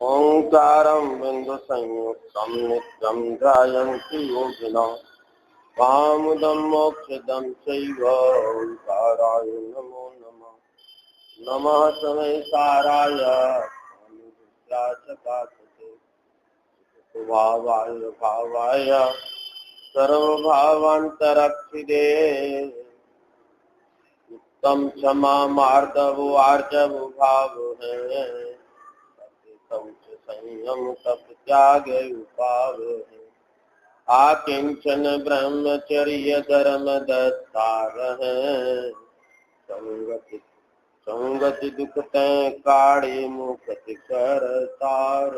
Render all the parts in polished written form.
ओंकारं बिन्दुसंयुक्तं नित्यं ध्यायन्ति योगिनः कामदं मोक्षदं चैव ओंकाराय नमो नमः। नमः तमेकाराय अनुरुद्राचकाशते भावाय भावाय सर्वभावान्तरक्षिते उत्तम क्षमा मार्दव आर्जव भाव है संयम तप त्याग उपाव है आकिंचन ब्रह्मचर्य धर्म दस्तार है संगति दुख तय काढ़े मुक्ति कर तार।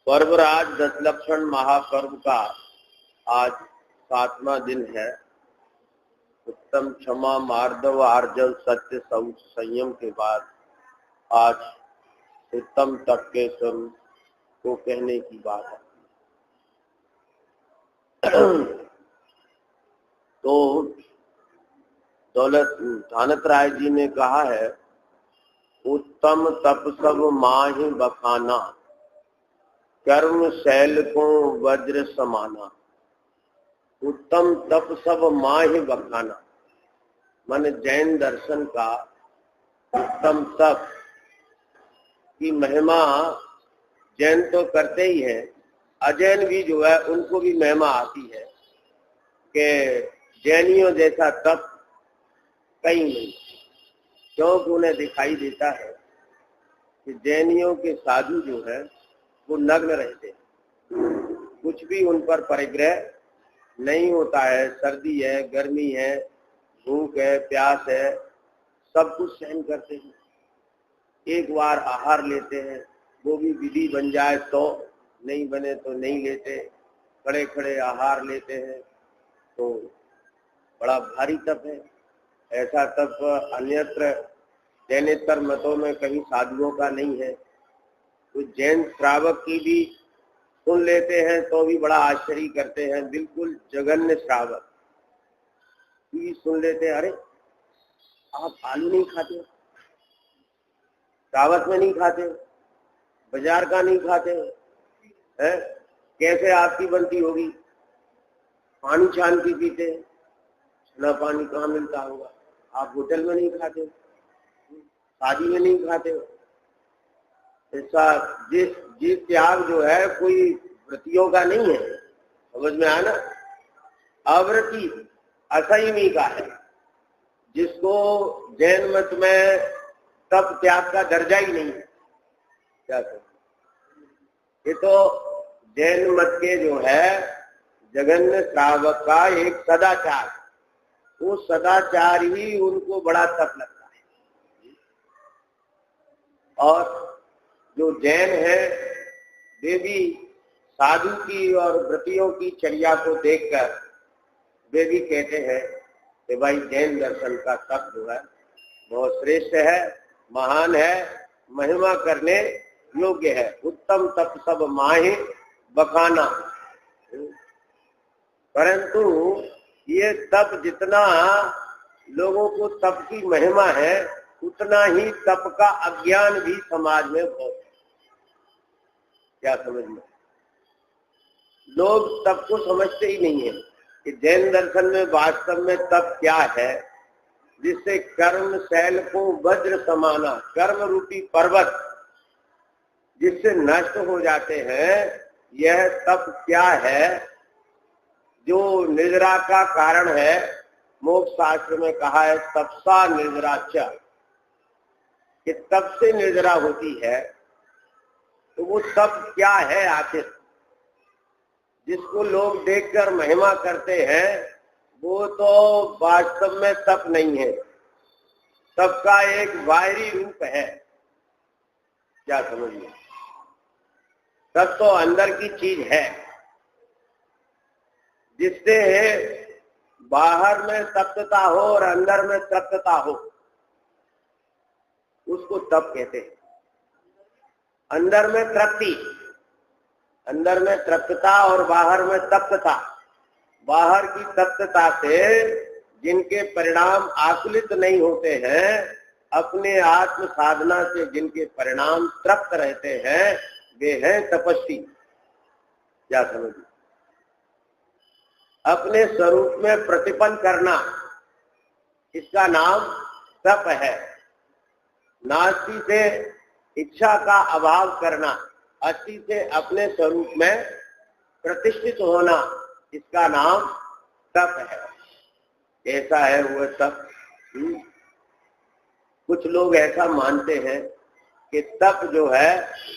पर्वराज दशलक्षण महापर्व का आज 7वां दिन है। उत्तम क्षमा मार्दव आर्जव सत्य संयम के बाद आज उत्तम तप के स्वरूप को कहने की बात है। तो दौलत राय जी ने कहा है, उत्तम तप सब माहि बखाना कर्म शैल को वज्र समाना। उत्तम तप सब माहि बखाना माने जैन दर्शन का उत्तम तप की महिमा जैन तो करते ही है, अजैन भी जो है उनको भी महिमा आती है कि जैनियों जैसा तप कहीं नहीं। क्योंकि उन्हें दिखाई देता है कि जैनियों के साधु जो है वो नग्न रहते हैं, कुछ भी उन पर परिग्रह नहीं होता है। सर्दी है, गर्मी है, भूख है, प्यास है, सब कुछ सहन करते हैं। एक बार आहार लेते हैं, वो भी विधि बन जाए तो, नहीं बने तो नहीं लेते। खड़े खड़े आहार लेते हैं तो बड़ा भारी तप है। ऐसा तप अन्यत्र जैनेतर मतों में कहीं साधुओं का नहीं है। तो जैन श्रावक की भी सुन लेते हैं तो भी बड़ा आश्चर्य करते हैं। बिल्कुल जघन्य श्रावक भी सुन लेते हैं, अरे आप आलू नहीं खाते, दावत में नहीं खाते, बाजार का नहीं खाते हैं, कैसे आपकी बनती होगी? पानी छान के पीते, छना पानी कहाँ मिलता होगा? आप होटल में नहीं खाते, शादी में नहीं खाते। ऐसा जिस त्याग जो है कोई व्रतियों का नहीं है, समझ में आया ना? अव्रती असंयमी का है, जिसको जैन मत में तप त्याग का दर्जा ही नहीं है। क्या कर? ये तो जैन मत के जो है जघन्य श्रावक का एक सदाचार, वो सदाचार ही उनको बड़ा तप लगता है। और जो जैन है वे भी साधु की और व्रतियों की चर्या को देखकर वे भी कहते हैं कि भाई जैन दर्शन का तप जो है बहुत श्रेष्ठ है, महान है, महिमा करने योग्य है। उत्तम तप सब माहि बखाना। परंतु ये तप जितना लोगों को तप की महिमा है, उतना ही तप का अज्ञान भी समाज में बहुत है। क्या समझ में? लोग तप को समझते ही नहीं है कि जैन दर्शन में वास्तव में तप क्या है, जिससे कर्म शैल को वज्र समाना, कर्म रूपी पर्वत जिससे नष्ट हो जाते हैं, यह तप क्या है जो निद्रा का कारण है। मोक्ष शास्त्र में कहा है तपसा निद्रा च, कि तप से निद्रा होती है। तो वो तप क्या है आखिर, जिसको लोग देखकर महिमा करते हैं, वो तो वास्तव में तप नहीं है, तप का एक बाहरी रूप है। क्या समझिए? तप तो अंदर की चीज है, जिससे बाहर में तप्तता हो और अंदर में तप्तता हो, उसको तप कहते हैं। अंदर में तृप्ति, अंदर में तृप्तता और बाहर में तप्तता। बाहर की तप्तता से जिनके परिणाम आकुलित नहीं होते हैं, अपने आत्म साधना से जिनके परिणाम तृप्त रहते हैं, वे हैं तपस्वी। क्या समझिए? अपने स्वरूप में प्रतिपन्न करना, इसका नाम तप है। नास्ति से इच्छा का अभाव करना, अस्थि से अपने स्वरूप में प्रतिष्ठित होना, इसका नाम तप है। ऐसा है वो तप। कुछ लोग ऐसा मानते हैं कि तप जो है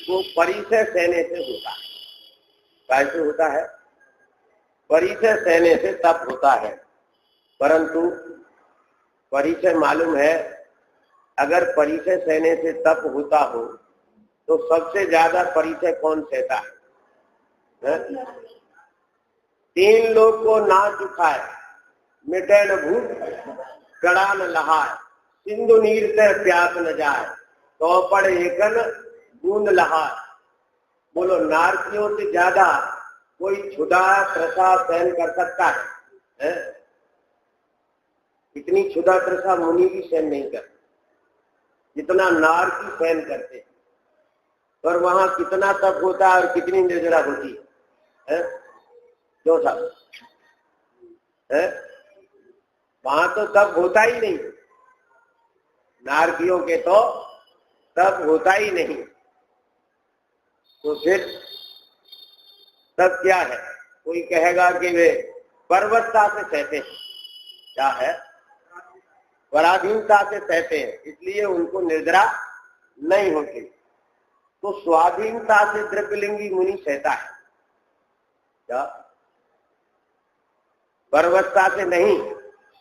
वो परिचय सहने से होता है। कैसे होता है? परिचय सहने से तप होता है। परंतु परिचय मालूम है, अगर परिचय सहने से तप होता हो तो सबसे ज्यादा परिचय कौन सहता है? 3 लोग को ना चुकाए, मिटे न भूख, कड़ा न लहाए, सिंधु नीर से प्यास न जाए, तो पड़ एकन बूंद लहाए। बोलो, नारकियों से ज्यादा कोई क्षुधा त्रसा सहन कर सकता है? इतनी क्षुधा त्रसा मुनि भी सहन नहीं करते जितना नारकी सहन करते हैं। और वहां कितना तप होता है और कितनी निर्जरा होती है? जो साहब, वहां तो तप होता ही नहीं। नारकियों के तो तप होता ही नहीं। तो फिर तब क्या है? कोई कहेगा कि वे परवशता से सहते हैं। क्या है? पराधीनता से सहते हैं, इसलिए उनको निद्रा नहीं होती। तो स्वाधीनता से द्रव्यलिंगी मुनि सहता है। क्या? परवशता से नहीं,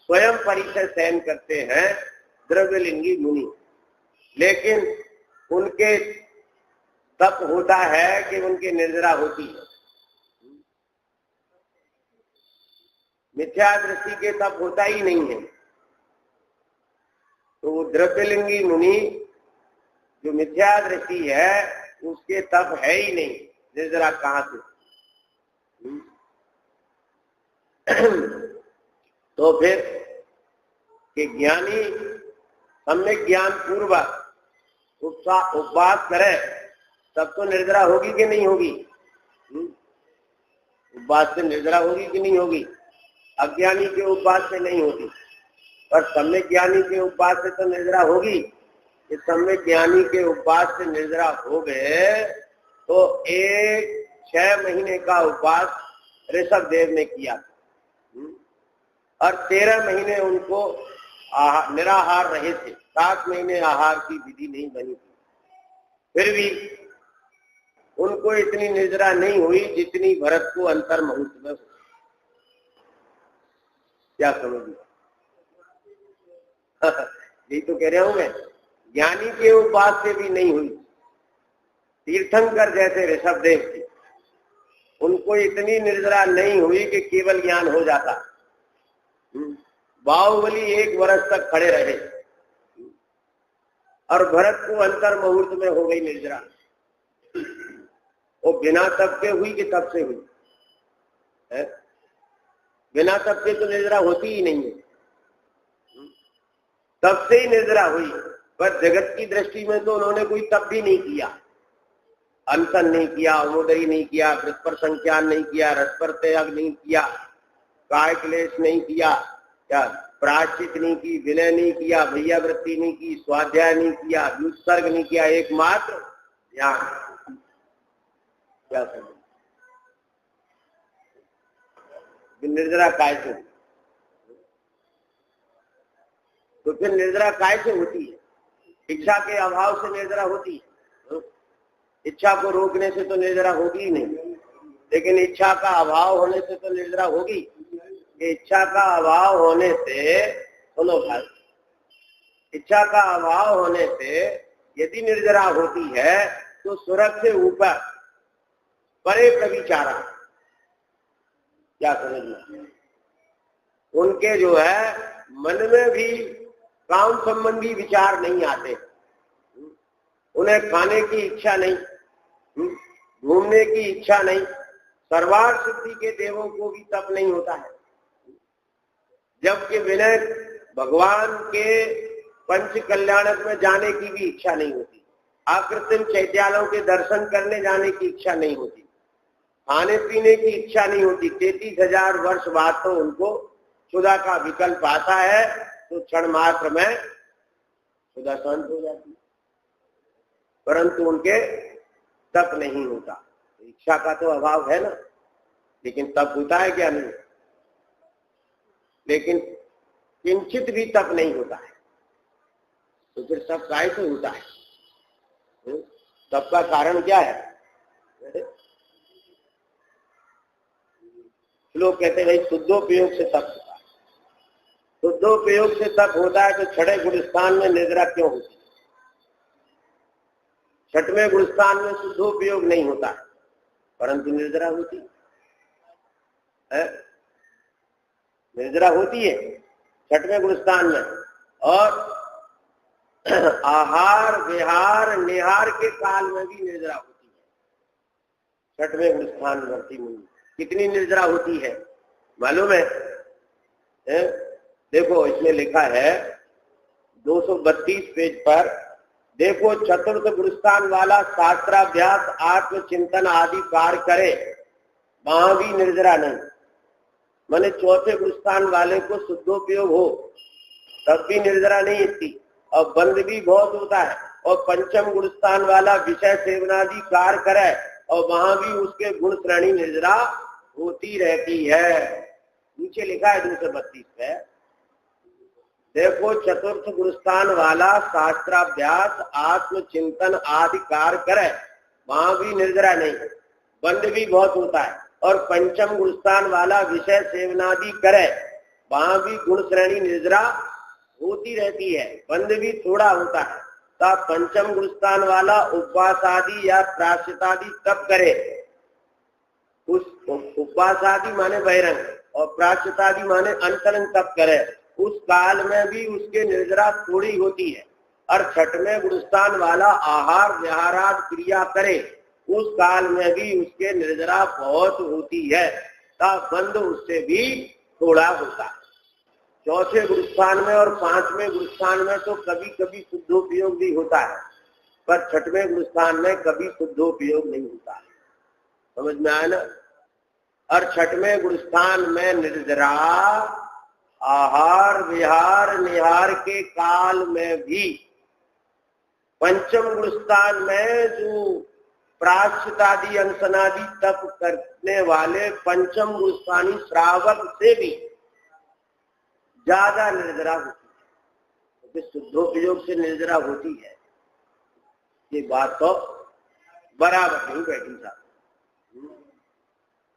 स्वयं परिचय सहन करते हैं द्रव्यलिंगी मुनि। लेकिन उनके तप होता है कि उनकी निर्जरा होती है। मिथ्या दृष्टि के तप होता ही नहीं है। तो वो द्रव्यलिंगी मुनि जो मिथ्या दृष्टि है, उसके तप है ही नहीं। निर्जरा कहां से? तो फिर कि ज्ञानी सम्यक ज्ञान पूर्वक उपवास करे तब तो निर्जरा होगी कि नहीं होगी? उपवास से निर्जरा होगी कि नहीं होगी? अज्ञानी के उपवास से नहीं होगी, पर सम्यक ज्ञानी के उपवास से तो निर्जरा होगी। इस सम्यक ज्ञानी के उपवास से निर्जरा हो गए तो 6 महीने का उपवास ऋषभ देव ने किया और 13 महीने उनको निराहार रहे थे। 7 महीने आहार की विधि नहीं बनी थी, फिर भी उनको इतनी निर्जरा नहीं हुई जितनी भरत को अंतर मुहूर्त में हुई। क्या समझिए? यही तो कह रहा हूं मैं, ज्ञानी के उपवास से भी नहीं हुई। तीर्थंकर जैसे ऋषभ देव थे, उनको इतनी निर्जरा नहीं हुई कि केवल ज्ञान हो जाता। बाहुबली 1 वर्ष तक खड़े रहे और भरत को अंतर मुहूर्त में हो गई निर्जरा। वो बिना तप के हुई कि तप से हुई है? बिना तप के तो निर्जरा होती ही नहीं है, तब से ही निर्जरा हुई। पर जगत की दृष्टि में तो उन्होंने कोई तप भी नहीं किया, अनशन नहीं किया, उमोदरी नहीं किया, वृत्पर संख्यान नहीं किया, रसपर त्याग नहीं किया, काय क्लेश नहीं किया, क्या प्रायश्चित नहीं की, विनय नहीं किया, भैयावृत्ति नहीं की, स्वाध्याय नहीं किया, व्युत्सर्ग नहीं किया, एकमात्र ध्यान। क्या समझ? निर्जरा काय से? तो फिर निर्जरा काय से होती है? इच्छा के अभाव से निर्जरा होती है। इच्छा को रोकने से तो निर्जरा होगी ही नहीं, लेकिन इच्छा का अभाव होने से तो निर्जरा होगी। इच्छा का अभाव होने से, सुनो भाई, इच्छा का अभाव होने से यदि निर्जरा होती है तो स्वर्ग से ऊपर परे प्रविचारा। क्या समझना? उनके जो है मन में भी काम संबंधी विचार नहीं आते। उन्हें खाने की इच्छा नहीं, घूमने की इच्छा नहीं। सर्वार्थ सिद्धि के देवों को भी तप नहीं होता है। जबकि विनय भगवान के पंच कल्याणक में जाने की भी इच्छा नहीं होती, आकृतिम चैत्यालयों के दर्शन करने जाने की इच्छा नहीं होती, खाने पीने की इच्छा नहीं होती। 33,000 वर्ष बाद तो उनको क्षुधा का विकल्प आता है, तो क्षण मात्र में क्षुधा शांत हो जाती, परंतु उनके तप नहीं होता। इच्छा का तो अभाव है ना, लेकिन तप होता है क्या? नहीं। लेकिन किंचित भी तप नहीं होता है, तो फिर तप काय से होता है? तप का कारण क्या है? लोग कहते हैं भाई शुद्धोपयोग से तप होता है। शुद्धोपयोग से तप होता है तो छठे गुणस्थान में निद्रा क्यों होती? छठवें गुणस्थान में शुद्धोपयोग नहीं होता है, परंतु निद्रा होती है। निद्रा होती है छठवें गुणस्थान में, और आहार विहार निहार के काल में भी निद्रा होती है। छठवें गुणस्थान भर्ती मुनि कितनी निद्रा होती है मालूम है? देखो इसमें लिखा है 232 पेज पर, देखो चतुर्थ गुणस्थान वाला शास्त्राभ्यास आत्मचिंतन आदि कार्य करे, वहां भी निद्रा नहीं। माने चौथे गुणस्थान वाले को शुद्धोपयोग हो तब भी निद्रा नहीं इतनी, और बंद भी बहुत होता है। और पंचम गुणस्थान वाला विषय सेवनादि कार्य करे, और वहां भी उसके गुण श्रेणी निद्रा होती रहती है। नीचे लिखा है 232 पे, देखो चतुर्थ गुणस्थान वाला शास्त्राभ्यास आत्मचिंतन आदि कार्य करे, वहां भी निद्रा नहीं, बंद भी बहुत होता है। और पंचम गुणस्थान वाला विषय सेवनादि करे, वहां भी गुण श्रेणी निद्रा होती रहती है, बंद भी थोड़ा होता है। तब पंचम गुणस्थान वाला उपवास आदि या प्राश्चितादि तब करे, उस उपवास आदि माने बहिरंग और प्राश्चितादि माने अंतरंग तप करे, उस काल में भी उसके निद्रा थोड़ी होती है। और छठवें गुणस्थान वाला आहार विहाराद क्रिया करे, उस काल में भी उसके निद्रा बहुत होती है, तब बंद उससे भी थोड़ा होता है। चौथे गुणस्थान में और पांचवें गुणस्थान में तो कभी कभी शुद्धोपयोग भी होता है, पर छठवें गुणस्थान में कभी शुद्धोपयोग नहीं होता है। समझ में आया ना? और छठवें गुणस्थान में निद्रा आहार विहार निहार के काल में भी, पंचम गुणस्थान में जो प्राश्चितादि अंसनादि तप करने वाले पंचम गुणस्थानी श्रावक से भी ज्यादा निद्रा होती है, क्योंकि शुद्धोपयोग से निद्रा होती है। ये बात तो बराबर नहीं बैठी साहब,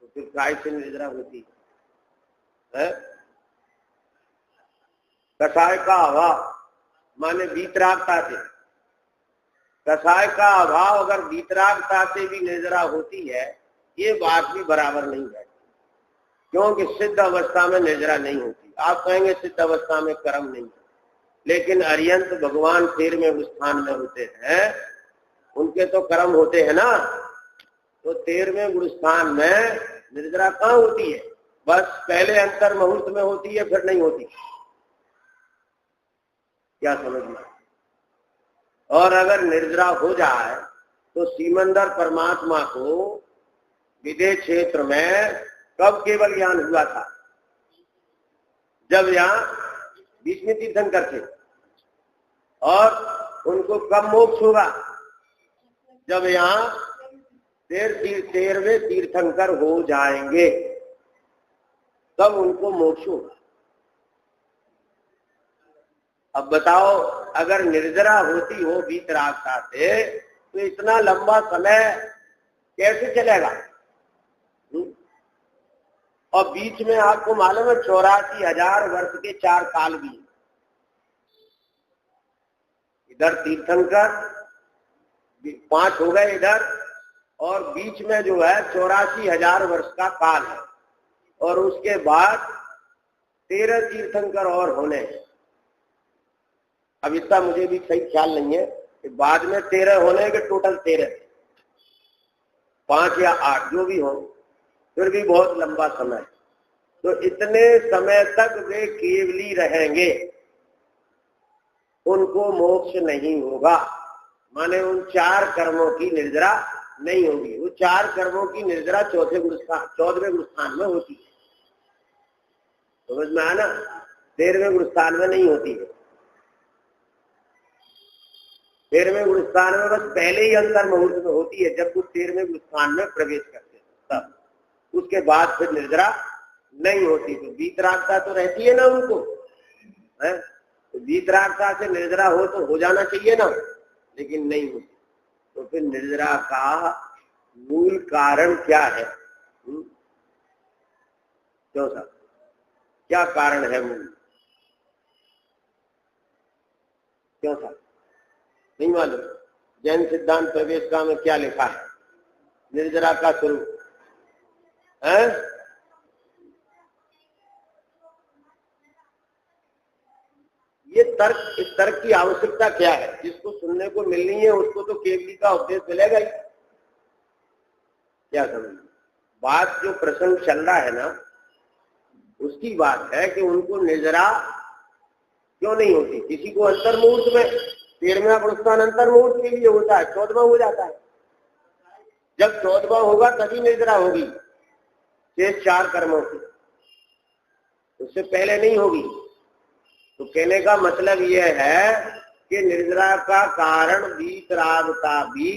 तो फिर काय से निद्रा होती है? कषाय का अभाव माने वीतरागता से, कषाय का अभाव अगर वीतरागता से भी निद्रा होती है, ये बात भी बराबर नहीं बैठती, क्योंकि सिद्ध अवस्था में निद्रा नहीं होती। आप कहेंगे सिद्ध अवस्था में कर्म नहीं, लेकिन अरियंत भगवान 13वें स्थान में होते हैं, उनके तो कर्म होते हैं ना, तो 13वें गुण स्थान में निद्रा कहाँ होती है? बस पहले अंतर मुहूर्त में होती है, फिर नहीं होती। क्या समझना? और अगर निद्रा हो जाए तो सीमंदर परमात्मा को विदेह क्षेत्र में कब केवल ज्ञान हुआ था? जब यहाँ भीष्म तीर्थंकर थे। और उनको कब मोक्ष होगा? जब यहाँ 13वें तीर्थंकर हो जाएंगे, तब उनको मोक्ष होगा। अब बताओ, अगर निर्जरा होती हो वीतरागता से, तो इतना लंबा समय कैसे चलेगा? और बीच में आपको मालूम है 84,000 वर्ष के 4 काल भी, इधर तीर्थंकर 5 हो गए इधर, और बीच में जो है 84,000 वर्ष का काल है, और उसके बाद 13 तीर्थंकर और होने हैं। अब इतना मुझे भी सही ख्याल नहीं है कि बाद में 13 होने के टोटल 13, 5 या 8 जो भी हो, फिर भी बहुत लंबा समय। तो इतने समय तक वे केवली रहेंगे, उनको मोक्ष नहीं होगा। माने उन 4 कर्मों की निर्जरा नहीं होगी। वो 4 कर्मों की निर्जरा 14वें गुरुस्थान में होती है, समझ में आया ना? 13वें गुरुस्थान में नहीं होती है। 13वें गुरुस्थान में बस पहले ही अंतर मुहूर्त में होती है, जब वो 13वें गुरुस्थान में प्रवेश करते हैं तब। उसके बाद फिर निर्जरा नहीं होती। तो वीतरागता तो रहती है ना उनको, है? तो वीतरागता से निर्जरा हो तो हो जाना चाहिए ना, लेकिन नहीं होती। तो फिर निर्जरा का मूल कारण क्या है? क्यों साहब, क्या कारण है मूल? क्यों साहब नहीं मालूम? जैन सिद्धांत प्रवेशिका में क्या लिखा है निर्जरा का स्वरूप है? ये तर्क, इस तर्क की आवश्यकता क्या है? जिसको सुनने को मिलनी है उसको तो केवली का उपदेश मिलेगा ही। क्या समझ? बात जो प्रसंग चल रहा है ना, उसकी बात है कि उनको निर्जरा क्यों नहीं होती। किसी को अंतर मुहूर्त में 13वां गुरुस्थान अंतर मुहूर्त के लिए होता है, 14वां हो जाता है। जब 14वां होगा तभी निर्जरा होगी शेष 4 कर्मों की, उससे पहले नहीं होगी। तो कहने का मतलब यह है कि निर्जरा का कारण वीतरागता भी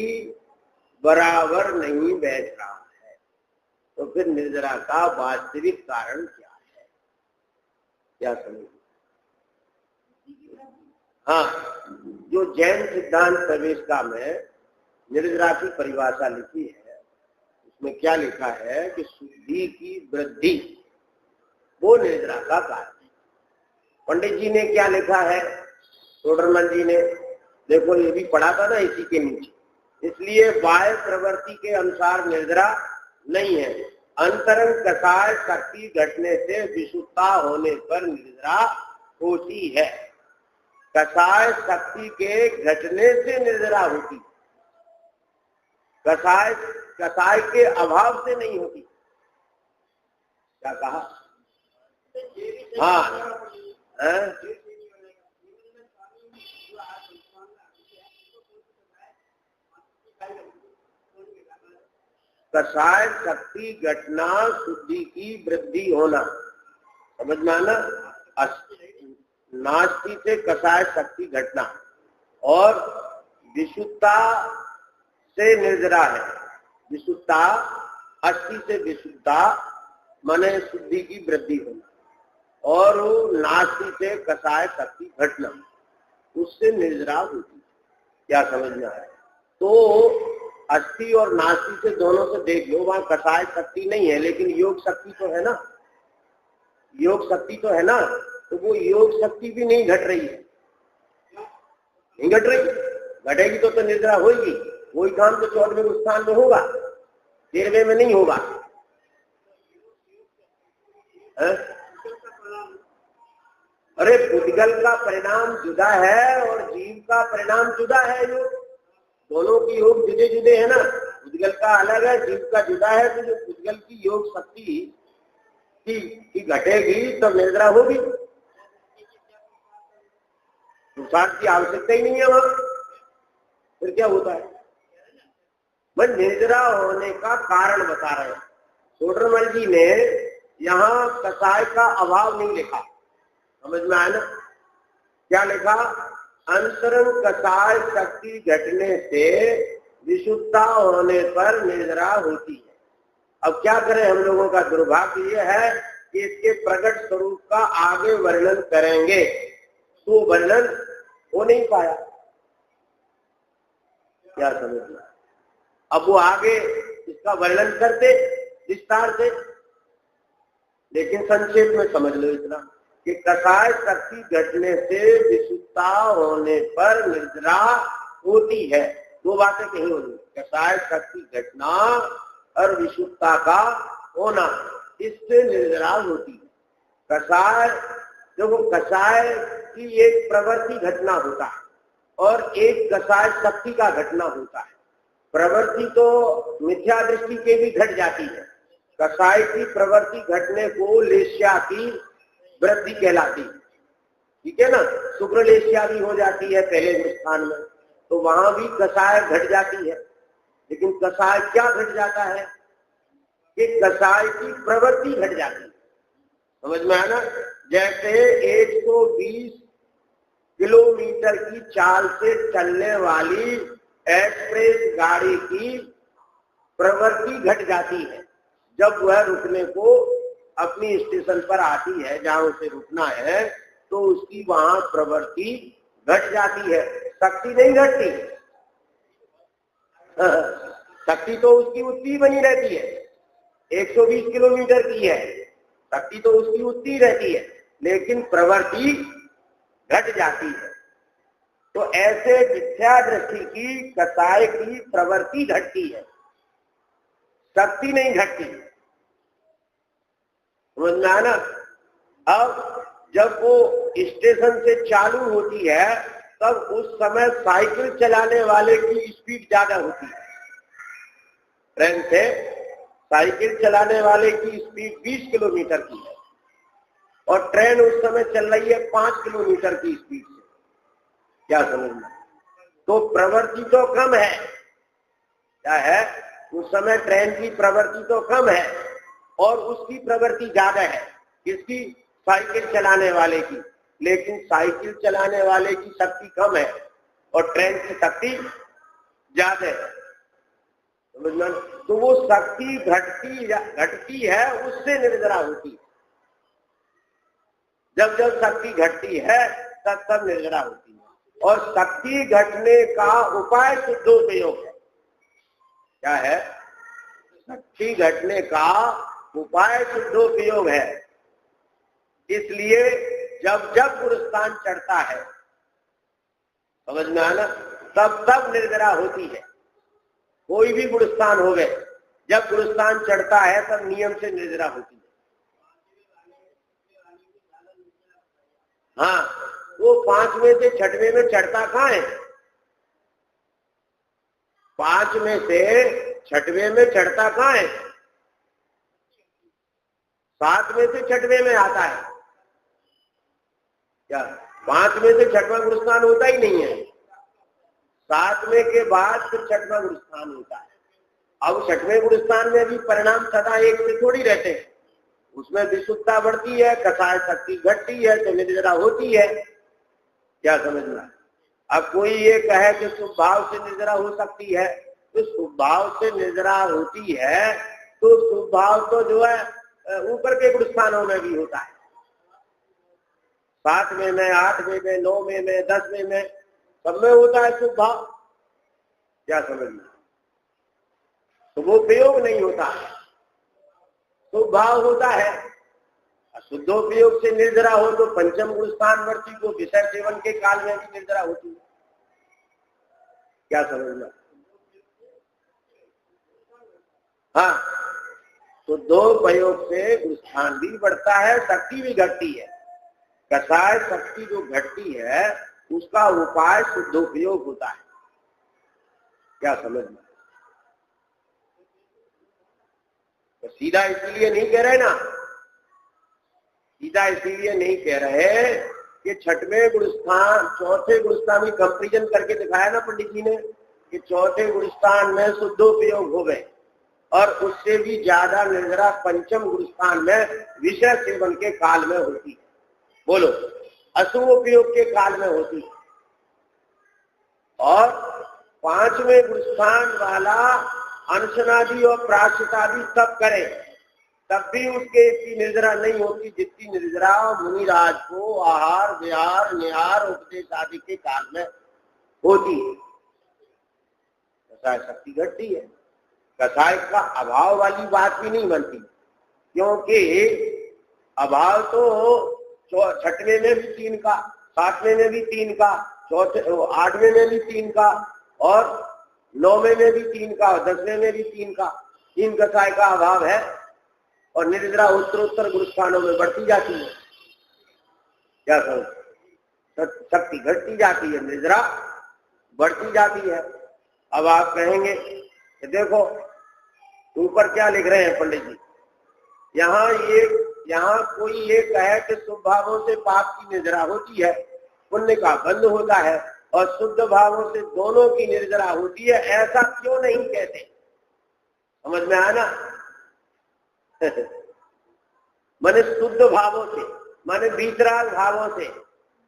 बराबर नहीं बैठ रहा है। तो फिर निर्जरा का वास्तविक कारण क्या है? क्या समझ? हाँ, जो जैन सिद्धांत प्रवेशिका में निर्जरा की परिभाषा लिखी है, उसमें क्या लिखा है कि शुद्धि की वृद्धि वो निर्जरा का कारण है। पंडित जी ने क्या लिखा है, टोडरमल जी ने, देखो ये भी पढ़ा था ना इसी के नीचे। इसलिए बाह्य प्रवृत्ति के अनुसार निर्जरा नहीं है। अंतरंग कषाय शक्ति घटने से विशुद्धता होने पर निर्जरा होती है। कषाय शक्ति के घटने से निर्जरा होती, कषाय के अभाव से नहीं होती। क्या कहा? हाँ, कषाय शक्ति घटना शुद्धि की वृद्धि होना, समझ में आना? नास्ति से कषाय शक्ति घटना और विशुद्धता से निर्जरा है। विशुद्धता, अस्थि से विशुद्धता माने शुद्धि की वृद्धि होना, और नास्ति से कषाय शक्ति घटना, उससे निर्जरा होती। क्या समझ में आया? तो अस्थि और नास्ति से दोनों से देख लो, वहां कषाय शक्ति नहीं है, लेकिन योग शक्ति तो है ना। योग शक्ति तो है ना, तो वो योग शक्ति भी नहीं घट रही है। नहीं घट रही, घटेगी तो निर्जरा होगी। वही काम तो 14वें गुरुस्थान में होगा, 13वें में नहीं होगा। अरे पुद्गल का परिणाम जुदा है और जीव का परिणाम जुदा है। योग दोनों की योग जुदे जुदे है ना। पुद्गल का अलग है, जीव का जुदा है। तो जो पुद्गल की योग शक्ति की घटेगी तो निर्जरा होगी। संसार की आवश्यकता ही नहीं है वहां, फिर क्या होता है? मैं निर्जरा होने का कारण बता रहे हैं। टोडरमल जी ने यहाँ कषाय का अभाव नहीं लिखा, समझ में आया ना? क्या लिखा? अंतरंग कषाय शक्ति घटने से विशुद्धता होने पर निर्जरा होती है। अब क्या करें, हम लोगों का दुर्भाग्य यह है कि इसके प्रकट स्वरूप का आगे वर्णन करेंगे तो वर्णन हो नहीं पाया। क्या समझना? अब वो आगे इसका वर्णन करते विस्तार से, लेकिन संक्षेप में समझ लो इतना कि कषाय शक्ति घटने से विशुद्धता होने पर निर्जरा होती है। दो बातें कही होंगी, कषाय शक्ति घटना और विशुद्धता का होना, इससे निर्जरा होती है। कषाय, देखो कषाय की एक प्रवृत्ति घटना होता है और एक कषाय शक्ति का घटना होता है। प्रवृत्ति तो मिथ्या दृष्टि के भी घट जाती है, कसाय की प्रवृत्ति घटने को लेस्या की वृद्धि कहलाती, ठीक है ना। शुक्र लेस्या भी हो जाती है पहले स्थान में, तो वहां भी कसाय घट जाती है। लेकिन कसाय क्या घट जाता है कि कसाय की प्रवृत्ति घट जाती है। समझ में आना। जैसे 120 किलोमीटर की चाल से चलने वाली एक्सप्रेस गाड़ी की प्रवृत्ति घट जाती है जब वह रुकने को अपनी स्टेशन पर आती है, जहां उसे रुकना है, तो उसकी वहां प्रवृत्ति घट जाती है, शक्ति नहीं घटती। शक्ति तो उसकी उतनी बनी रहती है। 120 किलोमीटर की है, शक्ति तो उसकी उतनी रहती है, लेकिन प्रवृत्ति घट जाती है। तो ऐसे मिथ्या दृष्टि की कसाय की प्रवृत्ति घटती है, शक्ति नहीं घटती। समझ में आना। अब जब वो स्टेशन से चालू होती है तब उस समय साइकिल चलाने वाले की स्पीड ज्यादा होती है। ट्रेन से साइकिल चलाने वाले की स्पीड 20 किलोमीटर की है और ट्रेन उस समय चल रही है 5 किलोमीटर की स्पीड से। क्या समझना। तो प्रवृत्ति तो कम है, क्या है, उस समय ट्रेन की प्रवृत्ति तो कम है और उसकी प्रवृत्ति ज्यादा है। किसकी? साइकिल चलाने वाले की। लेकिन साइकिल चलाने वाले की शक्ति कम है और ट्रेन की शक्ति ज्यादा है। समझना। तो वो शक्ति घटती है, उससे निर्जरा होती है। जब जब शक्ति घटती है तब तब निर्जरा होती है। और शक्ति घटने का उपाय शुद्धोपयोग है। क्या है? शक्ति घटने का उपाय शुद्धोपयोग है। इसलिए जब जब गुरुस्थान चढ़ता है, समझ में आना, तब तब निर्जरा होती है। कोई भी गुरुस्थान हो गए, जब गुरुस्थान चढ़ता है तब नियम से निर्जरा होती है। हाँ, वो 5वें से 6वें में चढ़ता कहाँ है? 5 में से 6वें में चढ़ता कहाँ है? 7वें से 6वें में आता है। क्या 5वें से 6वां गुरुस्थान होता ही नहीं है। 7वें के बाद फिर 6वां गुरुस्थान होता है। अब 6वें गुरुस्थान में भी परिणाम सदा एक से थोड़ी रहते हैं। उसमें विशुद्धता बढ़ती है, कसाय शक्ति घटती है तो निर्जरा होती है। क्या समझना। अब कोई ये कहे कि शुभ भाव से निर्जरा हो सकती है, तो शुभ भाव से निर्जरा होती है तो शुभ भाव तो जो है ऊपर के गुरुस्थानों में भी होता है। 7वें में, 8वें में, 9वें में, 10वें में, सब में होता है शुभ भाव। क्या समझना। तो वो प्रयोग नहीं होता है, शुभ भाव होता है। शुद्धोपयोग से निर्जरा हो तो पंचम गुरुस्थान वर्ती को विषय सेवन के काल में भी निर्जरा होती है। क्या समझना। हाँ, तो शुद्धोपयोग से गुरुस्थान भी बढ़ता है, शक्ति भी घटती है। कसाय शक्ति जो घटती है उसका उपाय शुद्धोपयोग होता है। क्या समझना। तो सीधा इसलिए नहीं कह रहे ना, सीधा इसलिए नहीं कह रहे कि 6वें गुरुस्थान, 4थे गुरुस्थान में कंपेरिजन करके दिखाया ना पंडित जी ने कि 4थे गुरुस्थान में शुद्धोपयोग हो गए और उससे भी ज्यादा निर्जरा पंचम गुरुस्थान में विषय सेवन के काल में होती है। बोलो, अशुभ उपयोग के काल में होती है। और 5वें गुरुस्थान वाला अनशनादि और प्राश्चितादि सब करे तब भी उसके इतनी निर्जरा नहीं होती जितनी निर्जरा मुनिराज को आहार विहार निहार उपदेश आदि के काल में होती है। कसाय शक्ति घटती है। कसाय का अभाव वाली बात भी नहीं बनती, क्योंकि अभाव तो 6वें में भी 3 का, 7वें में भी 3 का, 8वें में भी 3 का और 9वें में भी 3 का और 10वें में भी 3 का। 3 कसाय का अभाव है और निर्जरा उत्तरोत्तर गुरुस्थानों में बढ़ती जाती है। क्या समझ। शक्ति घटती जाती है, निर्जरा बढ़ती जाती है। अब आप कहेंगे कि देखो ऊपर क्या लिख रहे हैं पंडित जी, यहाँ कोई ये कहे कि शुभ भावों से पाप की निर्जरा होती है, पुण्य का बंध होता है, और शुद्ध भावों से दोनों की निर्जरा होती है, ऐसा क्यों नहीं कहते? समझ में आया ना? माने शुद्ध भावों से, माने वितराग भावों से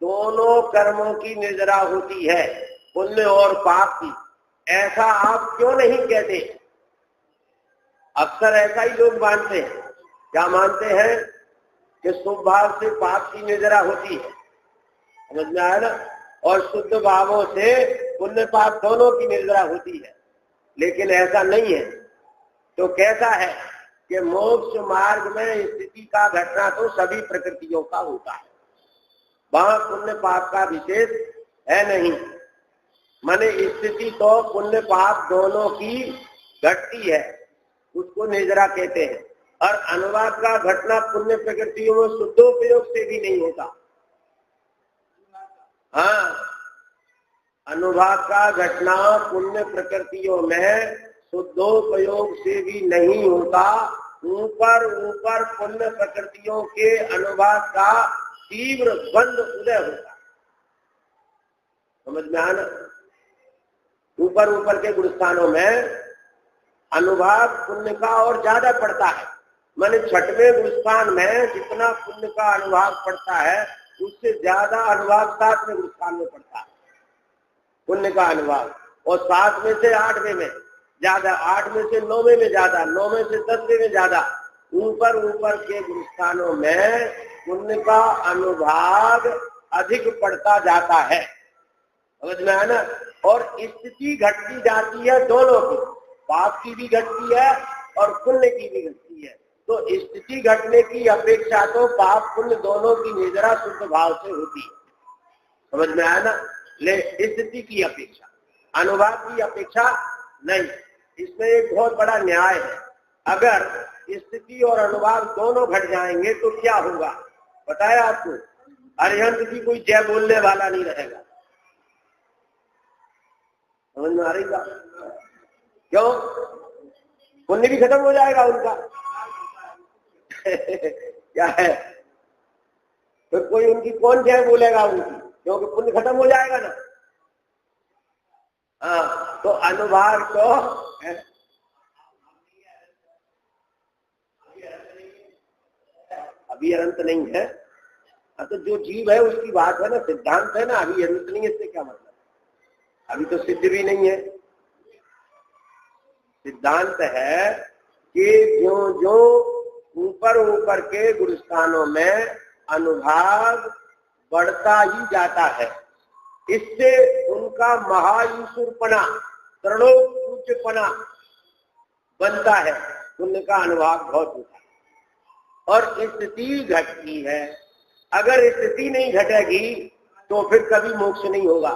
दोनों कर्मों की निर्जरा होती है, पुण्य और पाप की, ऐसा आप क्यों नहीं कहते? अक्सर ऐसा ही लोग मानते हैं। क्या मानते हैं? कि शुभ भाव से पाप की निर्जरा होती है, समझ में आया ना, और शुद्ध भावों से पुण्य पाप दोनों की निर्जरा होती है। लेकिन ऐसा नहीं है। तो कैसा है कि मोक्ष मार्ग में स्थिति का घटना तो सभी प्रकृतियों का होता है, वहां पुण्य पाप का विशेष है नहीं। माने स्थिति तो पुण्य पाप दोनों की घटती है, उसको निर्जरा कहते हैं। और अनुवाद का घटना पुण्य प्रकृतियों में शुद्धोपयोग से भी नहीं होता। हाँ, अनुवाद का घटना पुण्य प्रकृतियों में शुद्धोपयोग से भी नहीं होता। ऊपर ऊपर पुण्य प्रकृतियों के अनुवाद का तीव्र बंध उदय होता। समझ में आना? ऊपर ऊपर के गुणस्थानों में अनुभाग पुण्य का और ज्यादा पड़ता है। माने छठवें गुणस्थान में जितना पुण्य का अनुभाग पड़ता है, उससे ज्यादा अनुभाग सातवें गुणस्थान में पड़ता है, पुण्य का अनुभाग। और 7 में से 8वें में ज्यादा, 8 में से 9वें में ज्यादा, 9 में से 10वें में ज्यादा। ऊपर ऊपर के गुणस्थानों में पुण्य का अनुभाग अधिक पड़ता जाता है। समझ में आया ना? और स्थिति घटती जाती है दोनों की, पाप की भी घटती है और पुण्य की भी घटती है। तो स्थिति घटने की अपेक्षा तो पाप पुण्य दोनों की निर्जरा शुद्ध भाव से होती है। समझ में आया ना? ले स्थिति की अपेक्षा, अनुभाग की अपेक्षा नहीं। इसमें एक बहुत बड़ा न्याय है। अगर स्थिति और अनुभाग दोनों घट जाएंगे तो क्या होगा बताया आपको? अरिहंत की कोई जय बोलने वाला नहीं रहेगा। समझ में आ रही बात? क्यों? पुण्य भी खत्म हो जाएगा उनका। क्या है? तो कोई उनकी कौन जय बोलेगा उनकी, क्योंकि पुण्य खत्म हो जाएगा ना। हाँ, तो अनुभाग तो अभी अनंत नहीं है। तो जो जीव है उसकी बात है ना, सिद्धांत है ना, अभी अनंत नहीं है। इससे क्या मतलब? अभी तो सिद्ध भी नहीं है। सिद्धांत है कि जो जो ऊपर ऊपर के गुणस्थानों में अनुभाग बढ़ता ही जाता है, इससे उनका महाईश्वरपना, तृणोपूज्यपना बनता है, पुण्य का अनुभाग बहुत होता है। और स्थिति घटती है। अगर स्थिति नहीं घटेगी तो फिर कभी मोक्ष नहीं होगा।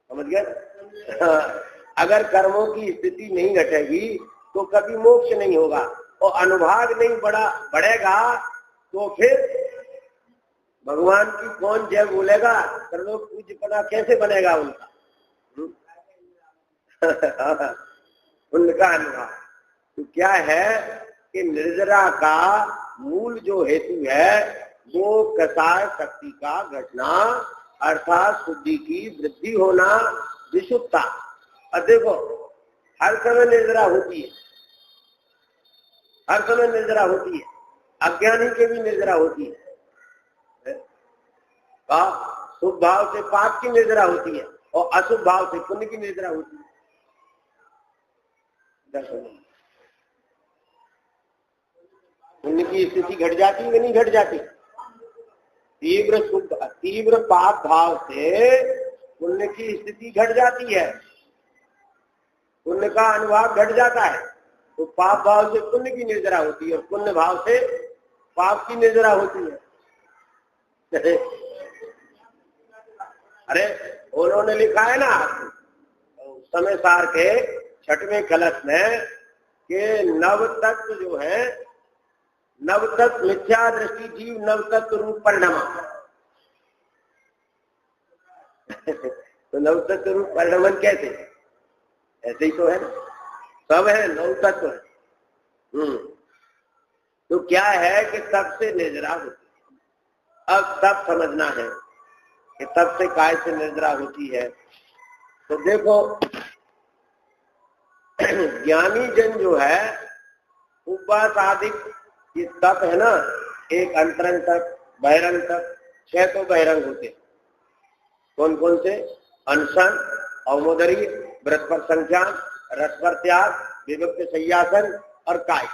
समझ गए? अगर कर्मों की स्थिति नहीं घटेगी तो कभी मोक्ष नहीं होगा। और अनुभाग नहीं बढ़ेगा तो फिर भगवान की कौन जय बोलेगा? सर्वोच्च पूज्यपना कैसे बनेगा उनका? उनका अनुभाग तो क्या है कि निर्जरा का मूल जो हेतु है वो कसाय शक्ति का घटना, अर्थात शुद्धि की वृद्धि होना, विशुद्धता। और देखो हर समय निर्जरा होती है, हर समय निर्जरा होती है। अज्ञानी के भी निर्जरा होती है। शुभ भाव से पाप की निर्जरा होती है और अशुभ भाव से पुण्य की निर्जरा होती है। पुण्य की स्थिति घट जाती है कि नहीं घट जाती? तीव्र पाप भाव से पुण्य की स्थिति घट जाती है, पुण्य का अनुभाग घट जाता है। तो पाप भाव से पुण्य की निर्जरा होती है और पुण्य भाव से पाप की निर्जरा होती है। अरे उन्होंने लिखा है ना समय सार के 6वें कलश में कि नव तत्व जो है, नव तत्व मिथ्या दृष्टि जीव नव तत्व रूप परिणाम। तो नव तत्व रूप परिणामन कैसे? ऐसे ही तो है ना, सब है, नव तत्व है। तो क्या है कि तप से निर्जरा होती है। अब तप समझना है कि तप से काय से निर्जरा होती है। तो देखो ज्ञानी जन जो है उपवास आदि ये तप है ना, एक अंतरंग तप, बहिरंग तप, 6 तो बहिरंग होते। कौन कौन से? अनशन, अवमोदरी, व्रत पर संख्यान, रस पर त्याग, विभक्त शय्यासन और काय।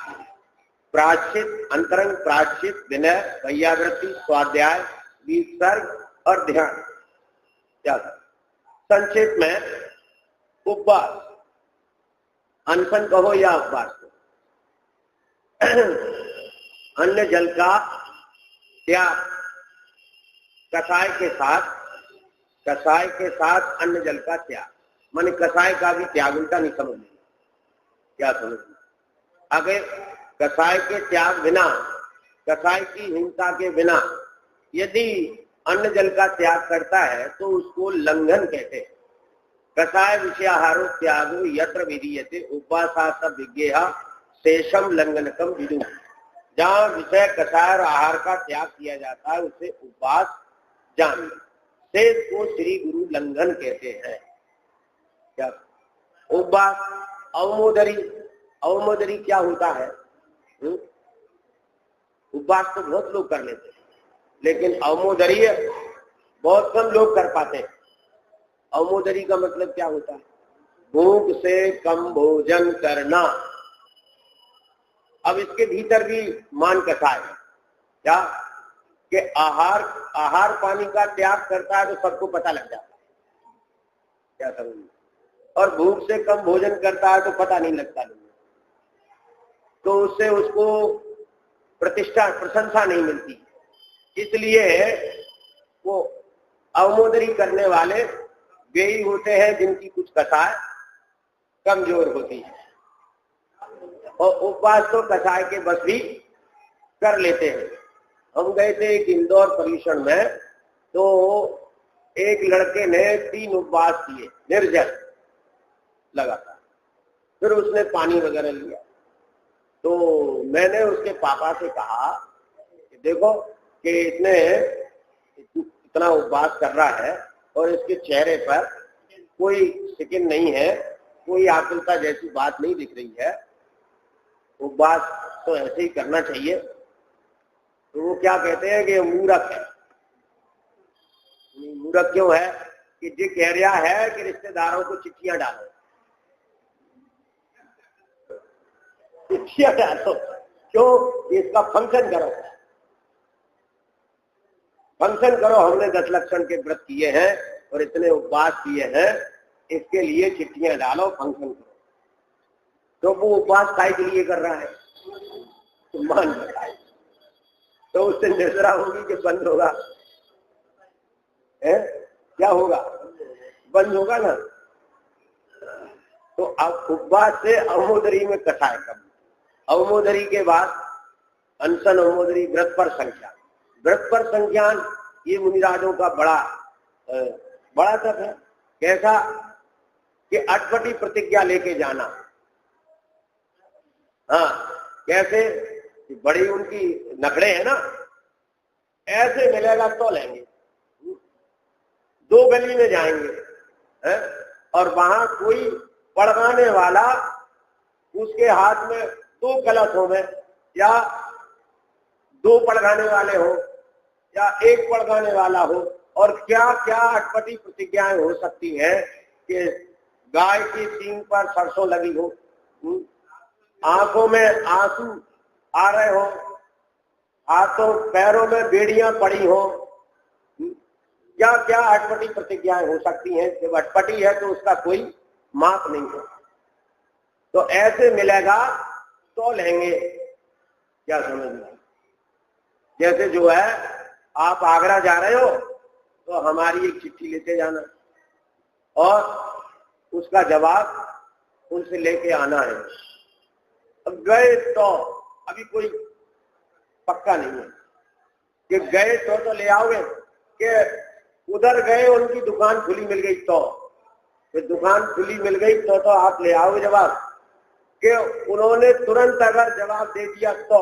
प्रायश्चित, अंतरंग प्रायश्चित, विनय, भैयावृत्ति, स्वाध्याय, विसर्ग और ध्यान। क्या संक्षेप में उपवास, अनशन कहो या उपवास को, अन्न जल का त्याग, कसाय के साथ अन्न जल का त्याग, माने कसाय का भी त्याग। उल्टा नहीं समझ लेना, क्या समझ आगे। कसाय के त्याग बिना, कसाय की हिंसा के बिना यदि अन्न जल का त्याग करता है तो उसको लंघन कहते हैं। कसाय विषयाहारो त्यागो यत्र विधीयते उपवासा विज्ञेहा शेषम लंघनकम विदु। जहाँ विषय कसाय और आहार का त्याग किया जाता है उसे उपवास जान, शेष को श्री गुरु लंघन कहते हैं। क्या उपवास? अवमोदरी, अवमोदरी क्या होता है? उपवास तो बहुत लोग कर लेते हैं, लेकिन अवमोदरी बहुत कम लोग कर पाते हैं। अवमोदरी का मतलब क्या होता है? भूख से कम भोजन करना। अब इसके भीतर भी मान कसा है क्या कि आहार पानी का त्याग करता है तो सबको पता लग जाता है, क्या समझ। और भूख से कम भोजन करता है तो पता नहीं लगता लोगों, तो उससे उसको प्रतिष्ठा प्रशंसा नहीं मिलती। इसलिए वो अवमोदरी करने वाले वे ही होते हैं जिनकी कुछ कसाय कमजोर होती है। और उपवास तो कसाय के बस भी कर लेते हैं। हम गए थे एक इंदौर परिषद में, तो एक लड़के ने 3 उपवास किए निर्जल लगातार। फिर उसने पानी वगैरह लिया, तो मैंने उसके पापा से कहा कि देखो कि इतना उपवास कर रहा है और इसके चेहरे पर कोई शिकन नहीं है, कोई आकुलता जैसी बात नहीं दिख रही है, उपवास तो ऐसे ही करना चाहिए। तो वो क्या कहते हैं कि मूर्ख है। मूर्ख क्यों है? कि जो कह रहा है कि रिश्तेदारों को चिट्ठियां डालो, चिट्ठियां डालो क्यों? इसका फंक्शन करो, फंक्शन करो। हमने 10 लक्षण के व्रत किए हैं और इतने उपवास किए हैं, इसके लिए चिट्ठियां डालो, फंक्शन करो। तो वो उपवास काय के लिए कर रहा है? तो मान बताए तो उससे निर्जरा होगी कि बंद होगा? है क्या होगा? बंद होगा ना। तो अब उपवास से अवमोदरी में कसाय कम, अवमोदरी के बाद अनशन, अवमोदरी, व्रत पर संख्यान। व्रत पर संख्यान ये मुनिराजों का बड़ा तप है। कैसा? कि अटपटी प्रतिज्ञा लेके जाना। हाँ, कैसे? बड़ी उनकी नखड़े है ना, ऐसे मिलेगा तो लेंगे। 2 गली में जाएंगे है? और वहां कोई पड़गाने वाला, उसके हाथ में 2 कलश हो में, या 2 पड़गाने वाले हो या 1 पड़गाने वाला हो, और क्या क्या अटपटी प्रतिज्ञाएं हो सकती हैं कि गाय की सींग पर सरसों लगी हो, आंखों में आंसू आ रहे हो, हाथों पैरों में बेड़ियां पड़ी हो, क्या क्या अटपटी प्रतिज्ञाएं हो सकती हैं। जब अटपटी है तो उसका कोई माप नहीं है। तो ऐसे मिलेगा तो लेंगे, क्या समझना। जैसे जो है, आप आगरा जा रहे हो तो हमारी एक चिट्ठी लेते जाना और उसका जवाब उनसे लेके आना है। अब गए तो अभी कोई पक्का नहीं है कि गए तो ले आओगे, कि उधर गए उनकी दुकान खुली मिल गई तो दुकान खुली मिल गई तो आप ले आओगे जवाब, कि उन्होंने तुरंत अगर जवाब दे दिया तो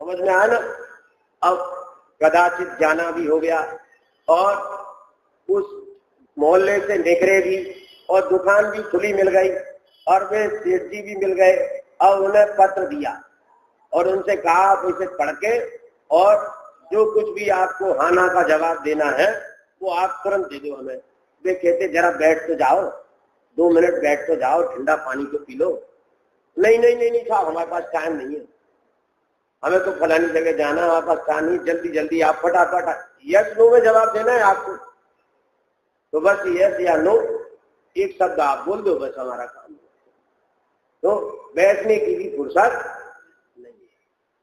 समझ में आया ना। अब कदाचित जाना भी हो गया और उस मोहल्ले से निकले भी और दुकान भी खुली मिल गई और वे सेठ जी भी मिल गए और उन्हें पत्र दिया और उनसे कहा आप इसे पढ़ के और जो कुछ भी आपको हाना का जवाब देना है वो आप तुरंत दे दो हमें। वे कहते जरा बैठ तो जाओ, 2 मिनट बैठ तो जाओ, ठंडा पानी तो पी लो। नहीं नहीं नहीं नहीं साहब, हमारे पास टाइम नहीं है, हमें तो फलानी जगह जाना है, हमारे पास टाइम नहीं, जल्दी जल्दी आप फटाफट यस नो में जवाब देना है आपको। तो बस यस या नो एक शब्द आप बोल दो, बस हमारा काम। तो बैठने की भी फुर्सत नहीं है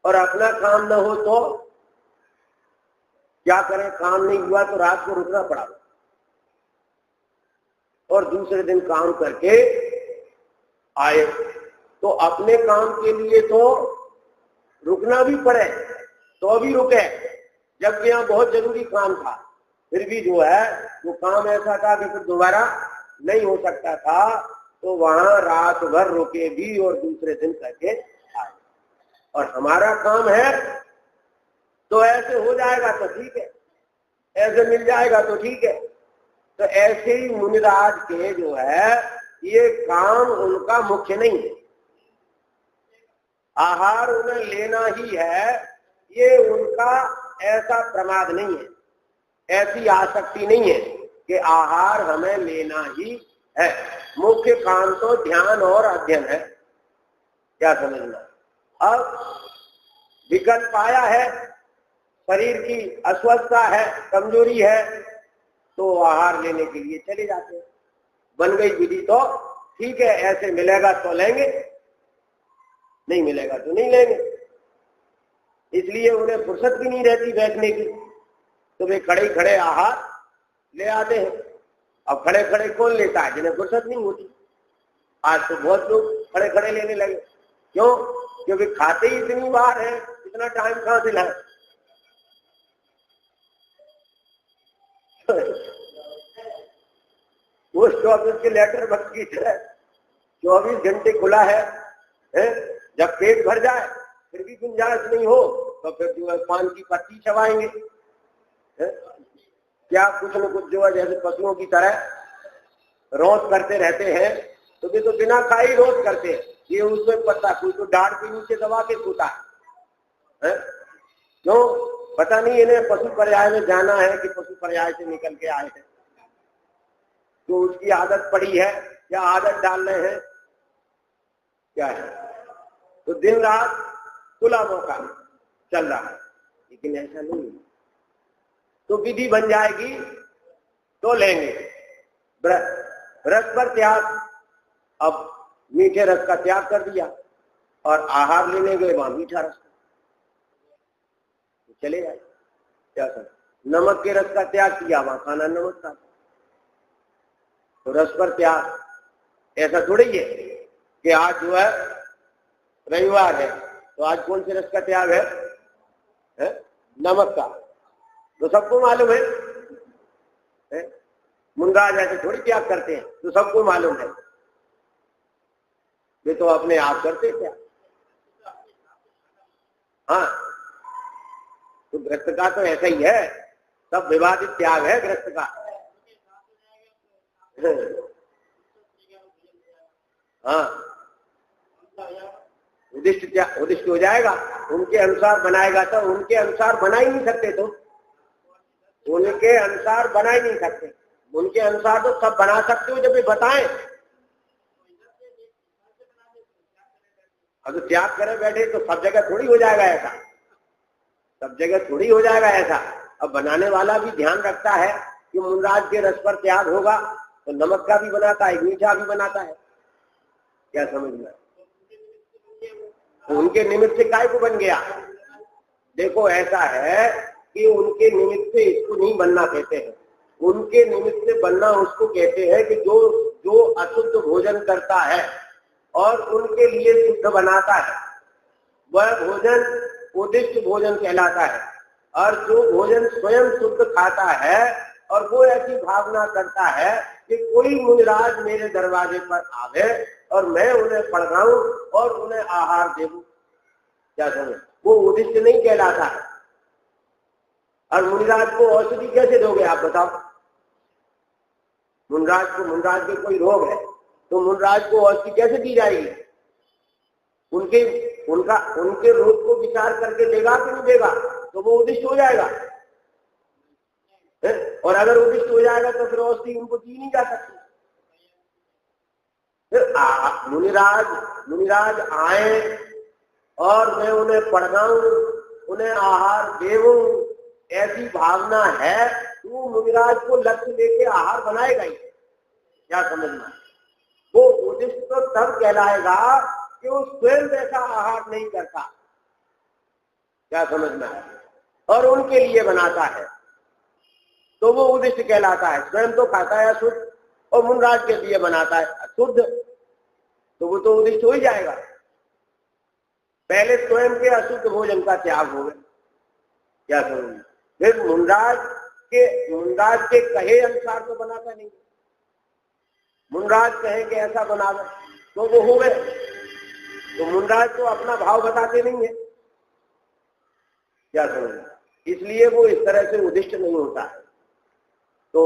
और अपना काम न हो तो क्या करें, काम नहीं हुआ तो रात को रुकना पड़ा और दूसरे दिन काम करके आए तो अपने काम के लिए तो रुकना भी पड़े तो भी रुके, जबकि यहाँ बहुत जरूरी काम था। फिर भी जो है वो काम ऐसा था कि फिर दोबारा नहीं हो सकता था, तो वहां रात भर रुके भी और दूसरे दिन करके आए। और हमारा काम है तो ऐसे हो जाएगा तो ठीक है, ऐसे मिल जाएगा तो ठीक है। तो ऐसे ही मुनिराज के जो है ये काम उनका मुख्य नहीं है, आहार उन्हें लेना ही है, ये उनका ऐसा प्रमाद नहीं है, ऐसी आसक्ति नहीं है कि आहार हमें लेना ही है। मुख्य काम तो ध्यान और अध्ययन है, क्या समझना। अब विकल्प आया है, शरीर की अस्वस्थता है, कमजोरी है, तो आहार लेने के लिए चले जाते हैं। बन गई विधि तो ठीक है, ऐसे मिलेगा तो लेंगे, नहीं मिलेगा तो नहीं लेंगे। इसलिए उन्हें फुर्सत भी नहीं रहती बैठने की, तो वे खड़े खड़े आहार ले आते हैं। अब खड़े खड़े कौन लेता है, जिन्हें फुर्सत नहीं होती। आज तो बहुत लोग खड़े खड़े लेने लगे, क्यों? क्योंकि खाते ही इतनी बार है, इतना टाइम कहां से लाए। पोस्ट ऑफिस के लेटर बक्स की तरह 24 घंटे खुला है, जब पेट भर जाए फिर भी गुंजाइश नहीं हो तो फिर जो है पान की पत्ती चबाएंगे, क्या कुछ न कुछ जो है जैसे पशुओं की तरह रोज करते रहते हैं। तो वे तो बिना खाई रोज करते हैं, ये उसमें पत्ता, कोई तो डांट के नीचे दबा के सोता है। क्यों? पता नहीं इन्हें पशु पर्याय में जाना है कि पशु पर्याय से निकल के आए हैं, तो उसकी आदत पड़ी है या आदत डाल रहे हैं, क्या है। तो दिन रात खुला मौका चल रहा है, लेकिन ऐसा नहीं है। तो विधि बन जाएगी तो लेंगे। रस पर त्याग, अब मीठे रस का त्याग कर दिया और आहार लेने गए वहां मीठा रस चले जाए, क्या कर। नमक के रस का त्याग किया, वहां खाना नमक का। तो रस पर त्याग ऐसा थोड़ी है कि आज जो है रविवार है तो आज कौन से रस का त्याग है? नमक का। तो सबको मालूम है? मुनगाज ऐसे थोड़ी त्याग करते हैं, तो सबको मालूम है, वे तो अपने आप करते क्या। हाँ, तो ग्रस्त का तो ऐसा ही है, सब विवादित त्याग है ग्रस्त का। हाँ, उदिष्ट हो जाएगा, उनके अनुसार बनाएगा। तो उनके अनुसार बना ही नहीं सकते, तो उनके अनुसार बना ही नहीं सकते। उनके अनुसार तो सब बना सकते हो जब ये बताएं। अगर त्याग करे बैठे तो सब जगह थोड़ी हो जाएगा ऐसा, सब जगह थोड़ी हो जाएगा ऐसा। अब बनाने वाला भी ध्यान रखता है कि मुनराज के रस पर त्याग होगा, तो नमक का भी बनाता है, मीठा भी बनाता है, क्या समझना। उनके निमित्त से काय को बन गया। देखो ऐसा है कि उनके निमित्त से इसको नहीं बनना कहते हैं, उनके निमित्त से बनना उसको कहते हैं कि जो अशुद्ध भोजन करता है और उनके लिए शुद्ध बनाता है, वह भोजन उदिष्ट भोजन कहलाता है। और जो भोजन स्वयं शुद्ध खाता है और वो ऐसी भावना करता है कि कोई मुनिराज मेरे दरवाजे पर आवे और मैं उन्हें पढ़ाऊं और उन्हें आहार देऊं, क्या समझ। वो उदिष्ट नहीं कहलाता है। और मुनिराज को औषधि कैसे दोगे आप बताओ? मुनिराज के कोई रोग है तो मुनिराज को औषधि कैसे दी जाएगी? उनके रोग को विचार करके देगा कि नहीं देगा? तो वो उदिष्ट हो जाएगा। और अगर उदिष्ट हो जाएगा तो फिर औषधि उनको दी नहीं जा सकती। फिर मुनिराज आए और मैं उन्हें पढ़ाऊं, उन्हें आहार देऊं, ऐसी भावना है तो मुनिराज को लक्ष्य लेके आहार बनाएगा ही। क्या समझना? वो उदिष्ट तो तब कहलाएगा कि वो स्वयं वैसा आहार नहीं करता। क्या समझना है? और उनके लिए बनाता है तो वो उदिष्ट कहलाता है। स्वयं तो खाता है अशुद्ध और मुनिराज के लिए बनाता है अशुद्ध, तो वो तो उदिष्ट हो ही जाएगा। पहले स्वयं के अशुद्ध भोजन का त्याग हो गया। क्या समझना? फिर मुनिराज के कहे अनुसार तो बनाता नहीं। मुनिराज कहे कि ऐसा बना दो तो वो हो गए। तो मुनिराज तो अपना भाव बताते नहीं है। क्या समझना? इसलिए वो इस तरह से उदिष्ट नहीं होता है। तो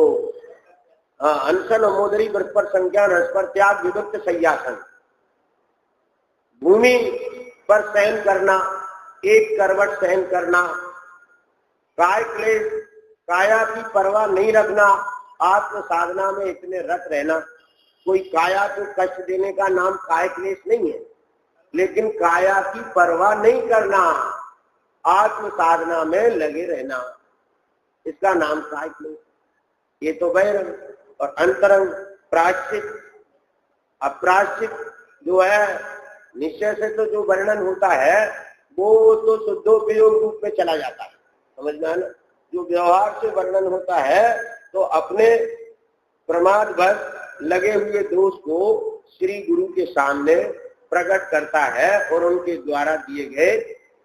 अनशन अमोदरी व्रत पर संज्ञान हर्ष पर त्याग विभक्त सय्यासन। भूमि पर शयन करना, एक करवट शयन करना, काय क्लेश, काया की परवाह नहीं रखना, आत्म साधना में इतने रत रहना। कोई काया को कष्ट देने का नाम काय क्लेश नहीं है, लेकिन काया की परवाह नहीं करना, आत्म साधना में लगे रहना, इसका नाम काय क्लेश। ये तो बहिरंग। और अंतरंग प्रायश्चित। अप्रायश्चित जो है निश्चय से तो जो वर्णन होता है वो तो शुद्धोपयोग रूप में चला जाता है। समझ में आना? जो व्यवहार से वर्णन होता है तो अपने प्रमाद बस लगे हुए दोष को श्री गुरु के सामने प्रकट करता है और उनके द्वारा दिए गए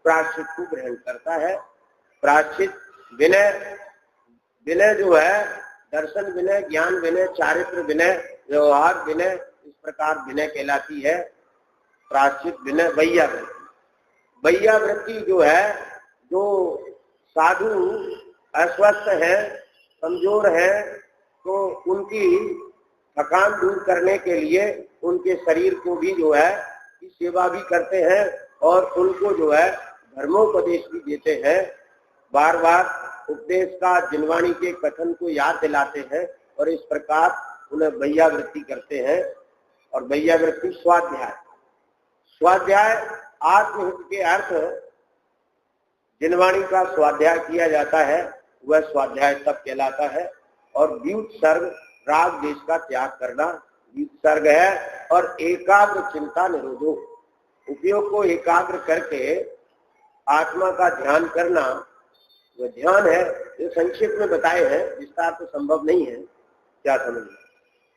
प्रायश्चित को ग्रहण करता है। प्रायश्चित विनय जो है दर्शन विनय, ज्ञान विनय, चारित्र विनय, व्यवहार विनय, इस प्रकार विनय कहलाती है। प्रायश्चित विनय वैयावृत्ति जो है, जो साधु अस्वस्थ है, कमजोर है, तो उनकी थकान दूर करने के लिए उनके शरीर को भी जो है की सेवा भी करते हैं और उनको जो है धर्मोपदेश भी देते हैं। बार बार उपदेश का जिनवाणी के कथन को याद दिलाते हैं और इस प्रकार उन्हें वैयावृत्ति करते हैं। और वैयावृत्ति स्वाध्याय आत्महित के अर्थ जिनवाणी का स्वाध्याय किया जाता है वह स्वाध्याय तब कहलाता है। और व्युत्सर्ग राग देश का त्याग करना व्युत्सर्ग है। और एकाग्र चिंता निरोधो, उपयोग को एकाग्र करके आत्मा का ध्यान करना वह ध्यान है। जो संक्षेप में बताए हैं, विस्तार तो संभव नहीं है। क्या समझना?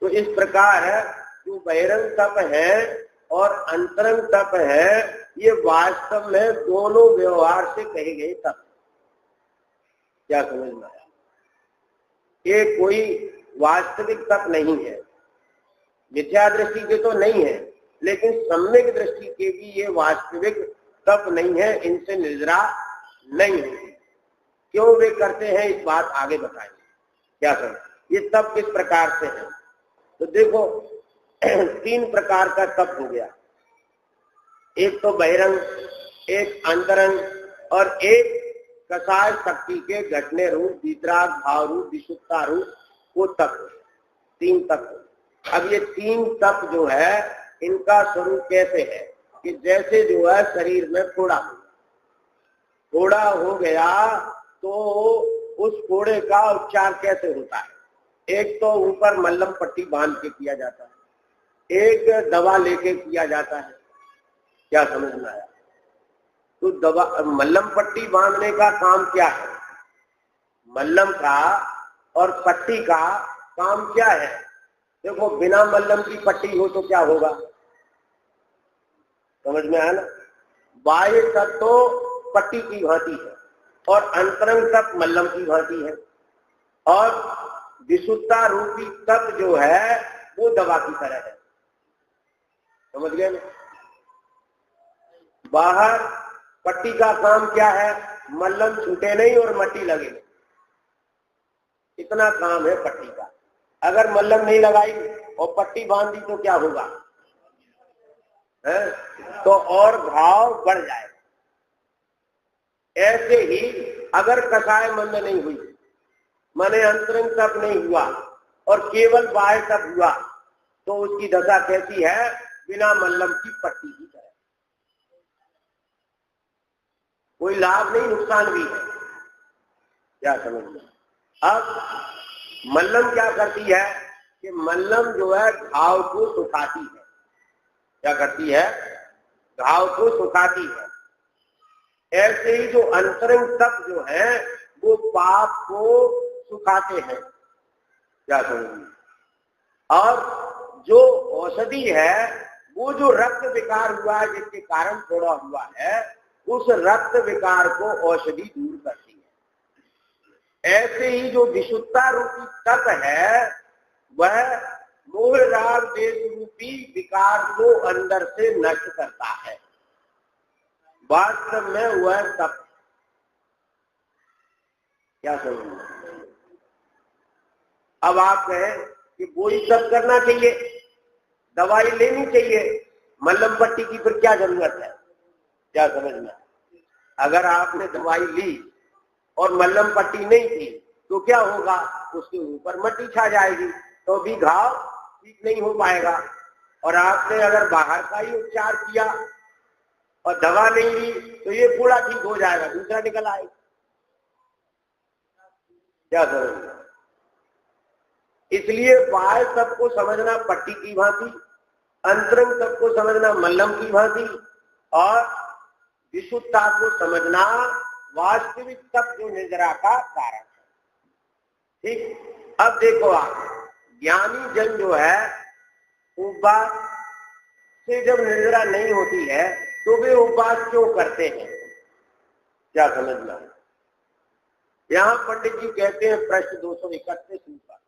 तो इस प्रकार है जो बहिरंग तप है और अंतरंग तप है, ये वास्तव में दोनों व्यवहार से कहे गए तप। क्या समझना है? ये कोई वास्तविक तप नहीं है, मिथ्या दृष्टि के तो नहीं है, लेकिन सम्यक दृष्टि के भी ये वास्तविक तप नहीं है, इनसे निद्रा नहीं है। क्यों वे करते हैं इस बात आगे बताएंगे। क्या समझ? ये तप किस प्रकार से है? तो देखो 3 प्रकार का तप हो गया। एक तो बहिरंग, एक अंतरंग और एक कसाय शक्ति के घटने रूप, वितराग भाव रूप, विशुद्धता रूप, वो तप। 3 तप। अब ये 3 तप जो है इनका स्वरूप कैसे है कि जैसे जो है शरीर में फोड़ा हो गया तो उस फोड़े का उपचार कैसे होता है? एक तो ऊपर मल्लम पट्टी बांध के किया जाता है, एक दवा लेके किया जाता है। क्या समझ में आया? तो दवा मल्लम पट्टी बांधने का काम क्या है? मल्लम का और पट्टी का काम क्या है? देखो बिना मल्लम की पट्टी हो तो क्या होगा? समझ में आया ना? बाह्य तक तो पट्टी की भांति है और अंतरंग तक मल्लम की भांति है और विशुद्धता रूपी तप जो है वो दवा की तरह है। समझ गए ना? बाहर पट्टी का काम क्या है? मल्लम छूटे नहीं और मट्टी लगे नहीं, इतना काम है पट्टी का। अगर मल्लम नहीं लगाई और पट्टी बांध दी तो क्या होगा? तो और घाव बढ़ जाएगा। ऐसे ही अगर कसाय मंद नहीं हुई, माने अंतरंग तप नहीं हुआ और केवल बाह्य तप हुआ, तो उसकी दशा कैसी है? बिना मल्लम की पट्टी की तरह। कोई लाभ नहीं, नुकसान भी है। क्या समझ में? अब मल्लम क्या करती है कि मल्लम जो है घाव को सुखाती है। क्या करती है? घाव को सुखाती है। ऐसे ही जो अंतरंग तप जो है वो पाप को सुखाते हैं। क्या समझिए? और जो औषधि है वो जो रक्त विकार हुआ है, जिसके कारण थोड़ा हुआ है, उस रक्त विकार को औषधि दूर करती है। ऐसे ही जो विशुद्धता रूपी तप है वह मोह राग देश रूपी विकार को अंदर से नष्ट करता है। वास्तव में वह तप। क्या समझ? अब आप कहें कि कोई तप करना चाहिए, दवाई लेनी चाहिए, मल्लम पट्टी की फिर क्या जरूरत है? क्या समझना? अगर आपने दवाई ली और मल्लम पट्टी नहीं थी तो क्या होगा? उसके ऊपर मट्टी छा जाएगी, तो भी घाव ठीक नहीं हो पाएगा। और आपने अगर बाहर का ही उपचार किया और दवा नहीं ली तो ये पूरा ठीक हो जाएगा, दूसरा निकल आएगा। क्या समझना? इसलिए बाह्य तप को समझना पट्टी की भांति, अंतरंग तप को समझना मल्लम की भांति, और विशुद्धता को समझना वास्तविक तप जो निद्रा का कारण है। ठीक। अब देखो आप, ज्ञानी जन जो है उपवास से जब निद्रा नहीं होती है तो वे उपवास क्यों करते हैं? क्या समझना? यहां पंडित जी कहते हैं प्रश्न 231 ऊपर,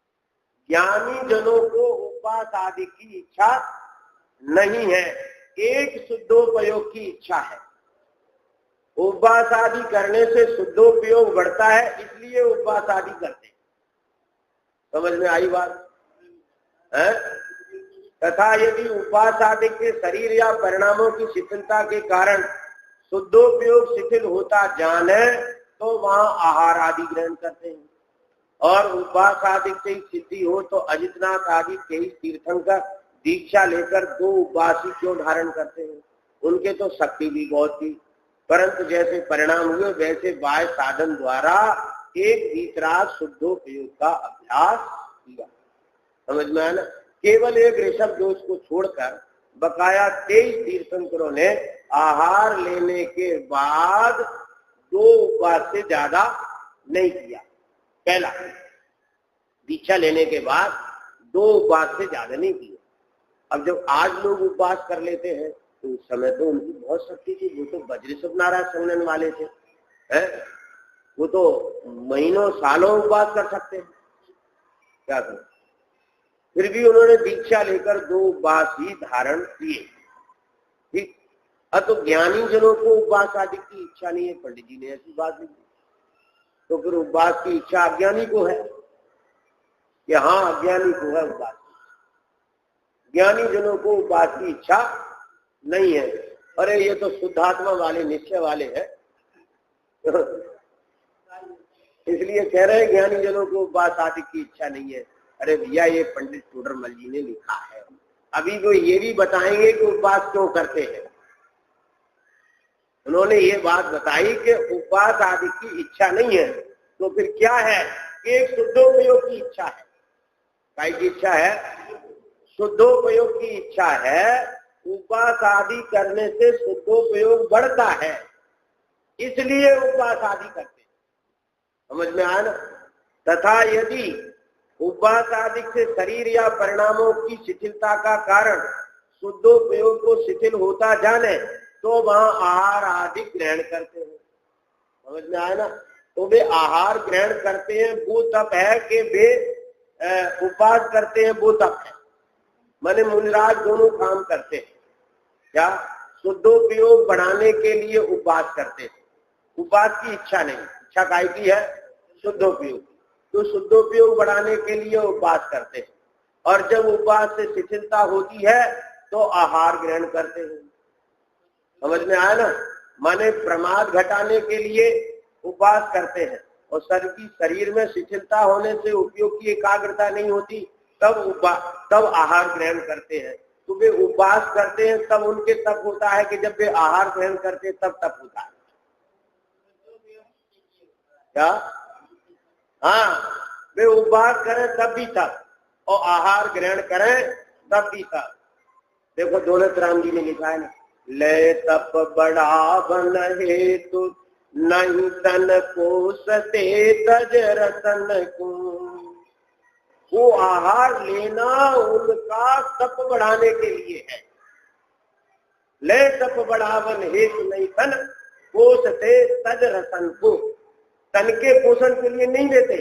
ज्ञानी जनों को उपवास आदि की इच्छा नहीं है, एक शुद्धोपयोग की इच्छा है। उपवास आदि करने से शुद्धोपयोग बढ़ता है, इसलिए उपवास आदि करते हैं। समझ में आई बात है? तथा यदि उपवास आदि के शरीर या परिणामों की शिथिलता के कारण शुद्धोपयोग शिथिल होता जाने तो वहां आहार आदि ग्रहण करते हैं। और उपवास आदि से सिद्धि हो तो अजितनाथ आदि 23 तीर्थंकर दीक्षा लेकर 2 उपवासी क्यों धारण करते हैं? उनके तो शक्ति भी बहुत थी, परंतु जैसे परिणाम हुए वैसे बाह्य साधन द्वारा एक भीतराग शुद्धोपयोग का अभ्यास किया। समझ में आया ना? केवल एक ऋषभ दोष को छोड़कर बकाया 23 तीर्थंकरों ने आहार लेने के बाद 2 उपवास से ज्यादा नहीं किया। पहला, दीक्षा लेने के बाद 2 उपवास से ज्यादा नहीं किए। अब जब आज लोग उपवास कर लेते हैं तो उस समय तो उनकी बहुत शक्ति थी, वो तो वज्रसुभ नाराज सुनने वाले थे, हैं? वो तो महीनों सालों उपवास कर सकते हैं। क्या करें? फिर भी उन्होंने दीक्षा लेकर 2 उपवास ही धारण किए। ठीक। अब तो ज्ञानी जनों को उपवास आदि की इच्छा नहीं है, पंडित जी ने ऐसी बात नहीं की, तो फिर उपवास की इच्छा अज्ञानी को है कि हाँ, अज्ञानी को है उपवास। ज्ञानी जनों को उपवास की इच्छा नहीं है। अरे ये तो शुद्धात्मा वाले, निश्चय वाले हैं इसलिए कह रहे हैं ज्ञानी जनों को उपवास आदि की इच्छा नहीं है। अरे भैया, ये पंडित टोडरमल जी ने लिखा है, अभी वो ये भी बताएंगे कि उपवास क्यों करते हैं। उन्होंने ये बात बताई कि उपवास आदि की इच्छा नहीं है, तो फिर क्या है? एक शुद्धोपयोग की इच्छा है। काय की इच्छा है? शुद्धोपयोग की इच्छा है। उपवास आदि करने से शुद्धोपयोग बढ़ता है, इसलिए उपवास आदि करते हैं। समझ में आया ना? तथा यदि उपवास आदि से शरीर या परिणामों की शिथिलता का कारण शुद्धोपयोग को शिथिल होता जाने तो वहां आहार आदि ग्रहण करते हैं। समझ में आया ना? तो वे आहार ग्रहण करते हैं, वो तप है कि वे उपवास करते हैं, वो तप है। माने मुनिराज दोनों काम करते हैं। क्या? शुद्धोपयोग बढ़ाने के लिए उपवास करते थे। उपवास की इच्छा नहीं, इच्छा काय की है? शुद्धोपयोग। तो शुद्धोपयोग बढ़ाने के लिए उपवास करते हैं, और जब उपवास से शिथिलता होती है तो आहार ग्रहण करते हैं। समझ में आया ना? माने प्रमाद घटाने के लिए उपवास करते हैं, और शरीर में शिथिलता होने से उपयोग की एकाग्रता नहीं होती, तब आहार ग्रहण करते हैं। तो वे उपवास करते हैं तब उनके तप होता है कि जब वे आहार ग्रहण करते हैं तब तप होता है। क्या? हाँ, वे उपवास करें तब भी तप, और आहार ग्रहण करें तब भी तप। देखो दौलत राम जी ने लिखा है ना, ले तप बढ़ावन हेतु नहीं तन को सते तज रतन को। वो आहार लेना उनका तप बढ़ाने के लिए है। ले तप बढ़ावन हेतु नहीं तन पोषते तज रतन को। तन के पोषण के लिए नहीं लेते,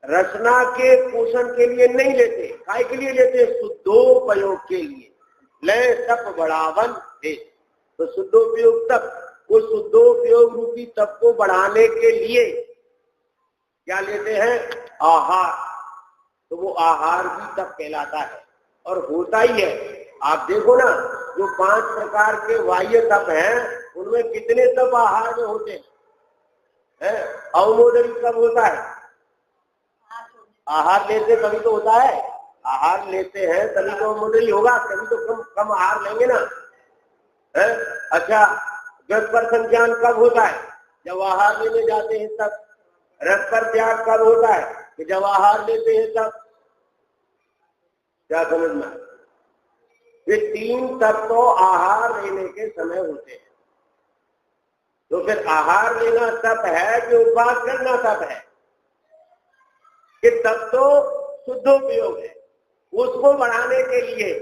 रचना के पोषण के लिए नहीं लेते, काय के लिए लेते? शुद्धोपयोग के लिए। ले तप बढ़ावन हेतु, तो शुद्धोपयोग तप, वो शुद्धोपयोग रूपी तप को बढ़ाने के लिए क्या लेते हैं? आहार। तो वो आहार भी तप कहलाता है, और होता ही है। आप देखो ना, जो 5 प्रकार के बाह्य तप हैं उनमें कितने तप आहार में होते हैं? अवमोदरी कब होता है? आहार लेते तभी तो होता है। आहार लेते हैं तभी तो अवमोदरी होगा, तभी तो कम आहार लेंगे ना। अच्छा, 10% ज्ञान कब होता है? जब आहार लेने जाते हैं तब। रस पर त्याग कब होता है? कि जब आहार लेते हैं तब। क्या समझना? ये 3 तप तो आहार लेने के समय होते हैं। तो फिर आहार लेना तप है कि उपवास करना तप है? कि तप तो शुद्धोपयोग है, उसको बढ़ाने के लिए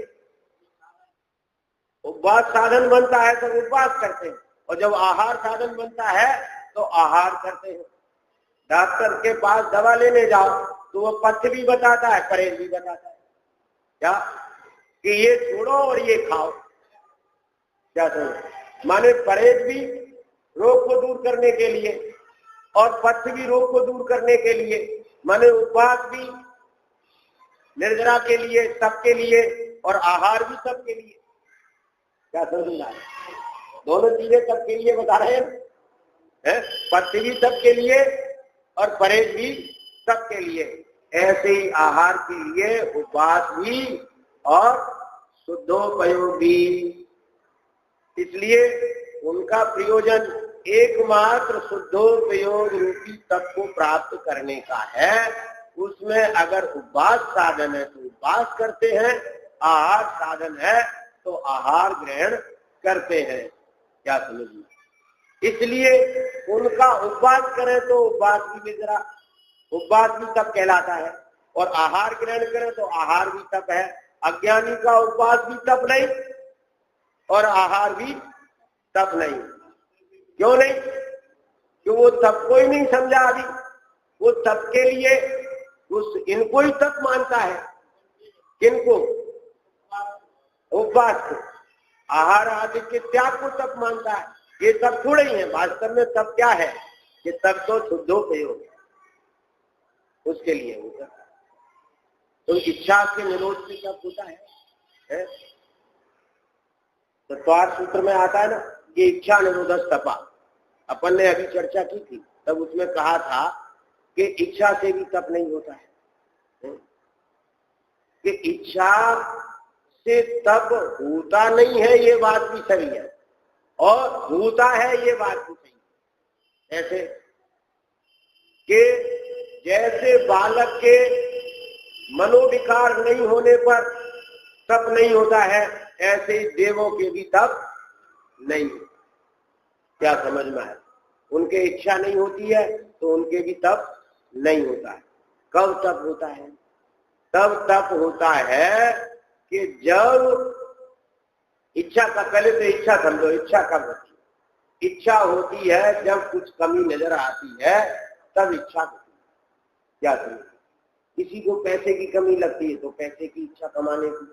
उपवास साधन बनता है तो उपवास करते हैं, और जब आहार साधन बनता है तो आहार करते हैं। डॉक्टर के पास दवा लेने जाओ तो वो पथ्य भी बताता है, परहेज भी बताता है। क्या? कि ये छोड़ो और ये खाओ। क्या समझ? माने परहेज भी रोग को दूर करने के लिए, और पथ्य भी रोग को दूर करने के लिए, माने उपवास भी निर्जरा के लिए, सबके लिए, और आहार भी सबके लिए। क्या समझ रहा है? दोनों चीजें सबके लिए बता रहे हैं। पथ्य भी सबके लिए और परहेज भी सबके लिए। ऐसे ही आहार के लिए उपवास भी और शुद्धोपयोग भी। इसलिए उनका प्रयोजन एकमात्र शुद्धोपयोग रूपी तप को प्राप्त करने का है। उसमें अगर उपवास साधन है तो उपवास करते हैं, आहार साधन है तो आहार ग्रहण करते हैं। क्या समझिए? इसलिए उनका उपवास करें तो उपवास भी जरा उपवास भी तप कहलाता है, और आहार ग्रहण करें तो आहार भी तप है। अज्ञानी का उपवास भी तप नहीं और आहार भी तप नहीं। क्यों नहीं? क्यों? वो तप को ही नहीं समझा अभी। वो तप के लिए इनको ही तप मानता है। किनको? उपवास को, आहार आदि के त्याग को तप मानता है। ये तप थोड़े ही है। वास्तव में तप क्या है? कि तप तो शुद्धोपयोग है, उसके लिए होता है। तो इच्छा के निरोध से तप होता है? तो त्वार सूत्र में आता है ना कि इच्छा निरोधस तपा। अपन ने अभी चर्चा की थी, तब उसमें कहा था कि इच्छा से भी तप नहीं होता है। कि इच्छा से तप होता नहीं है, ये बात भी सही है, और होता है ये बात भी सही है। ऐसे कि जैसे बालक के मनोविकार नहीं होने पर तप नहीं होता है, ऐसे ही देवों के भी तप नहीं। क्या समझ में आया? उनके इच्छा नहीं होती है तो उनके भी तप नहीं होता है। कब तप होता है? तब तप होता है कि जब इच्छा का, पहले तो इच्छा समझो, इच्छा कब होती है? इच्छा होती है जब कुछ कमी नजर आती है, तब इच्छा होती है। क्या समझ? किसी को पैसे की कमी लगती है तो पैसे की इच्छा कमाने की,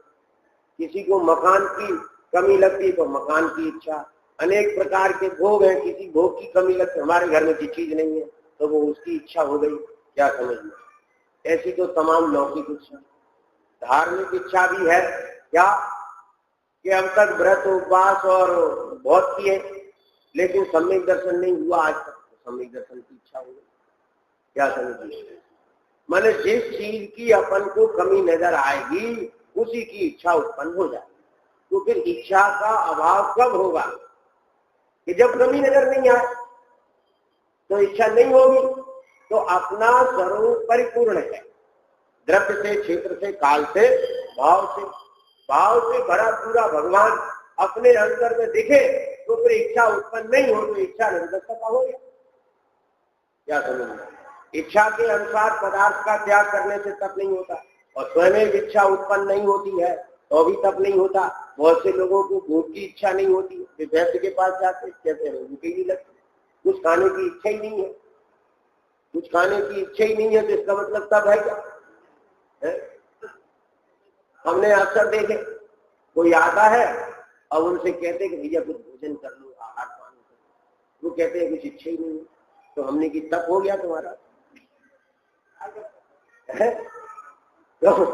किसी को मकान की कमी लगती तो मकान की इच्छा, अनेक प्रकार के भोग हैं, किसी भोग की कमी लगती, हमारे घर में जिस चीज नहीं है तो वो उसकी इच्छा हो गई, क्या समझ में। ऐसी तो तमाम लौकिक इच्छा। धार्मिक इच्छा भी है क्या कि अब तक व्रत उपवास और बहुत किए लेकिन सम्यक दर्शन नहीं हुआ आज तक, तो सम्यक दर्शन की इच्छा हो गई, क्या समझिए। माने जिस चीज की अपन को कमी नजर आएगी उसी की इच्छा उत्पन्न हो जाएगी। तो फिर इच्छा का अभाव कब होगा कि जब कमी नजर नहीं आए तो इच्छा नहीं होगी। तो अपना स्वरूप परिपूर्ण है, द्रव्य से, क्षेत्र से, काल से, भाव से भरा पूरा भगवान अपने अंतर में दिखे तो फिर इच्छा उत्पन्न नहीं हो तो इच्छा निरर्थकता हो गया, क्या समझना। इच्छा के अनुसार पदार्थ का त्याग करने से तप नहीं होता, और स्वयं इच्छा उत्पन्न नहीं होती है तो भी तप नहीं होता। बहुत से लोगों को भूख की इच्छा नहीं होती, वे वैद्य के पास जाते कहते हैं भूख ही नहीं लगती, कुछ खाने की इच्छा ही नहीं है, कुछ खाने की इच्छा ही नहीं है, तो इसका मतलब तब है क्या है? हमने अक्सर देखे कोई आता है और उनसे कहते कि भैया कुछ भोजन कर लो, आहार पान कर, वो कहते हैं कुछ इच्छा ही नहीं है। तो हमने की तप हो गया तुम्हारा है? तो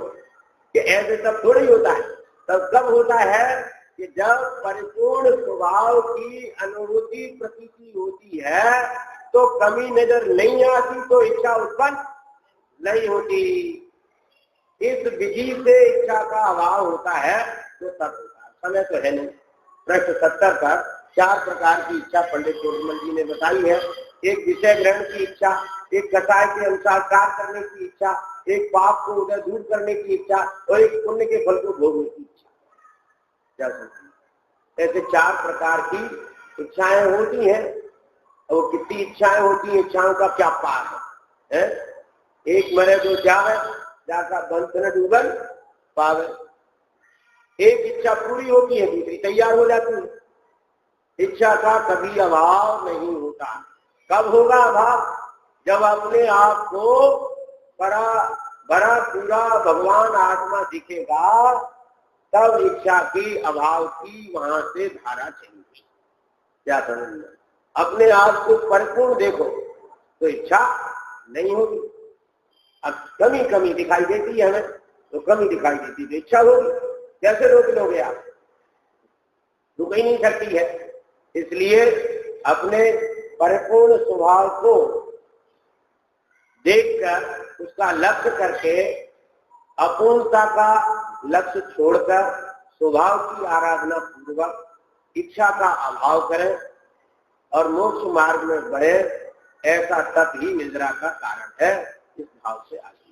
कि ऐसे तब थोड़ा ही होता है। तब कब होता है कि जब परिपूर्ण स्वभाव की अनुभूति प्रतीति होती है तो कमी नजर नहीं आती तो इच्छा उत्पन्न नहीं होती। इस विधि से इच्छा का अभाव होता है तो तब होता है। समय तो है नहीं। प्रश्न 70 पर 4 प्रकार की इच्छा पंडित चोटमल जी ने बताई है। एक विषय ग्रहण की इच्छा, एक कसाय के अनुसार कार्य करने की इच्छा, एक पाप को उधर दूर करने की इच्छा और एक पुण्य के फल को भोगने की इच्छा। क्या समझते? ऐसे 4 प्रकार की इच्छाएं होती हैं। और वो कितनी इच्छाएं होती हैं, इच्छाओं का क्या पार है? एक मरे तो जावे जाकर बंद न डूबन पावे। एक इच्छा पूरी होती है, दूसरी तैयार हो जाती है। इच्छा का कभी अभाव नहीं होता। कब होगा अभाव? जब अपने आप को बड़ा पूरा भगवान आत्मा दिखेगा तब इच्छा की अभाव की वहां से धारा चलेगी। क्या समझना? अपने आप को परिपूर्ण देखो तो इच्छा नहीं होगी। अब कमी दिखाई देती है हमें, तो कमी दिखाई देती तो इच्छा होगी। कैसे रोक लोगे आप? रुक ही नहीं सकती है। इसलिए अपने परिपूर्ण स्वभाव को देखकर उसका लक्ष्य करके अपूर्णता का लक्ष्य छोड़कर स्वभाव की आराधना पूर्वक इच्छा का अभाव करें और मोक्ष मार्ग में बढ़े। ऐसा तप ही निद्रा का कारण है। इस भाव से आगे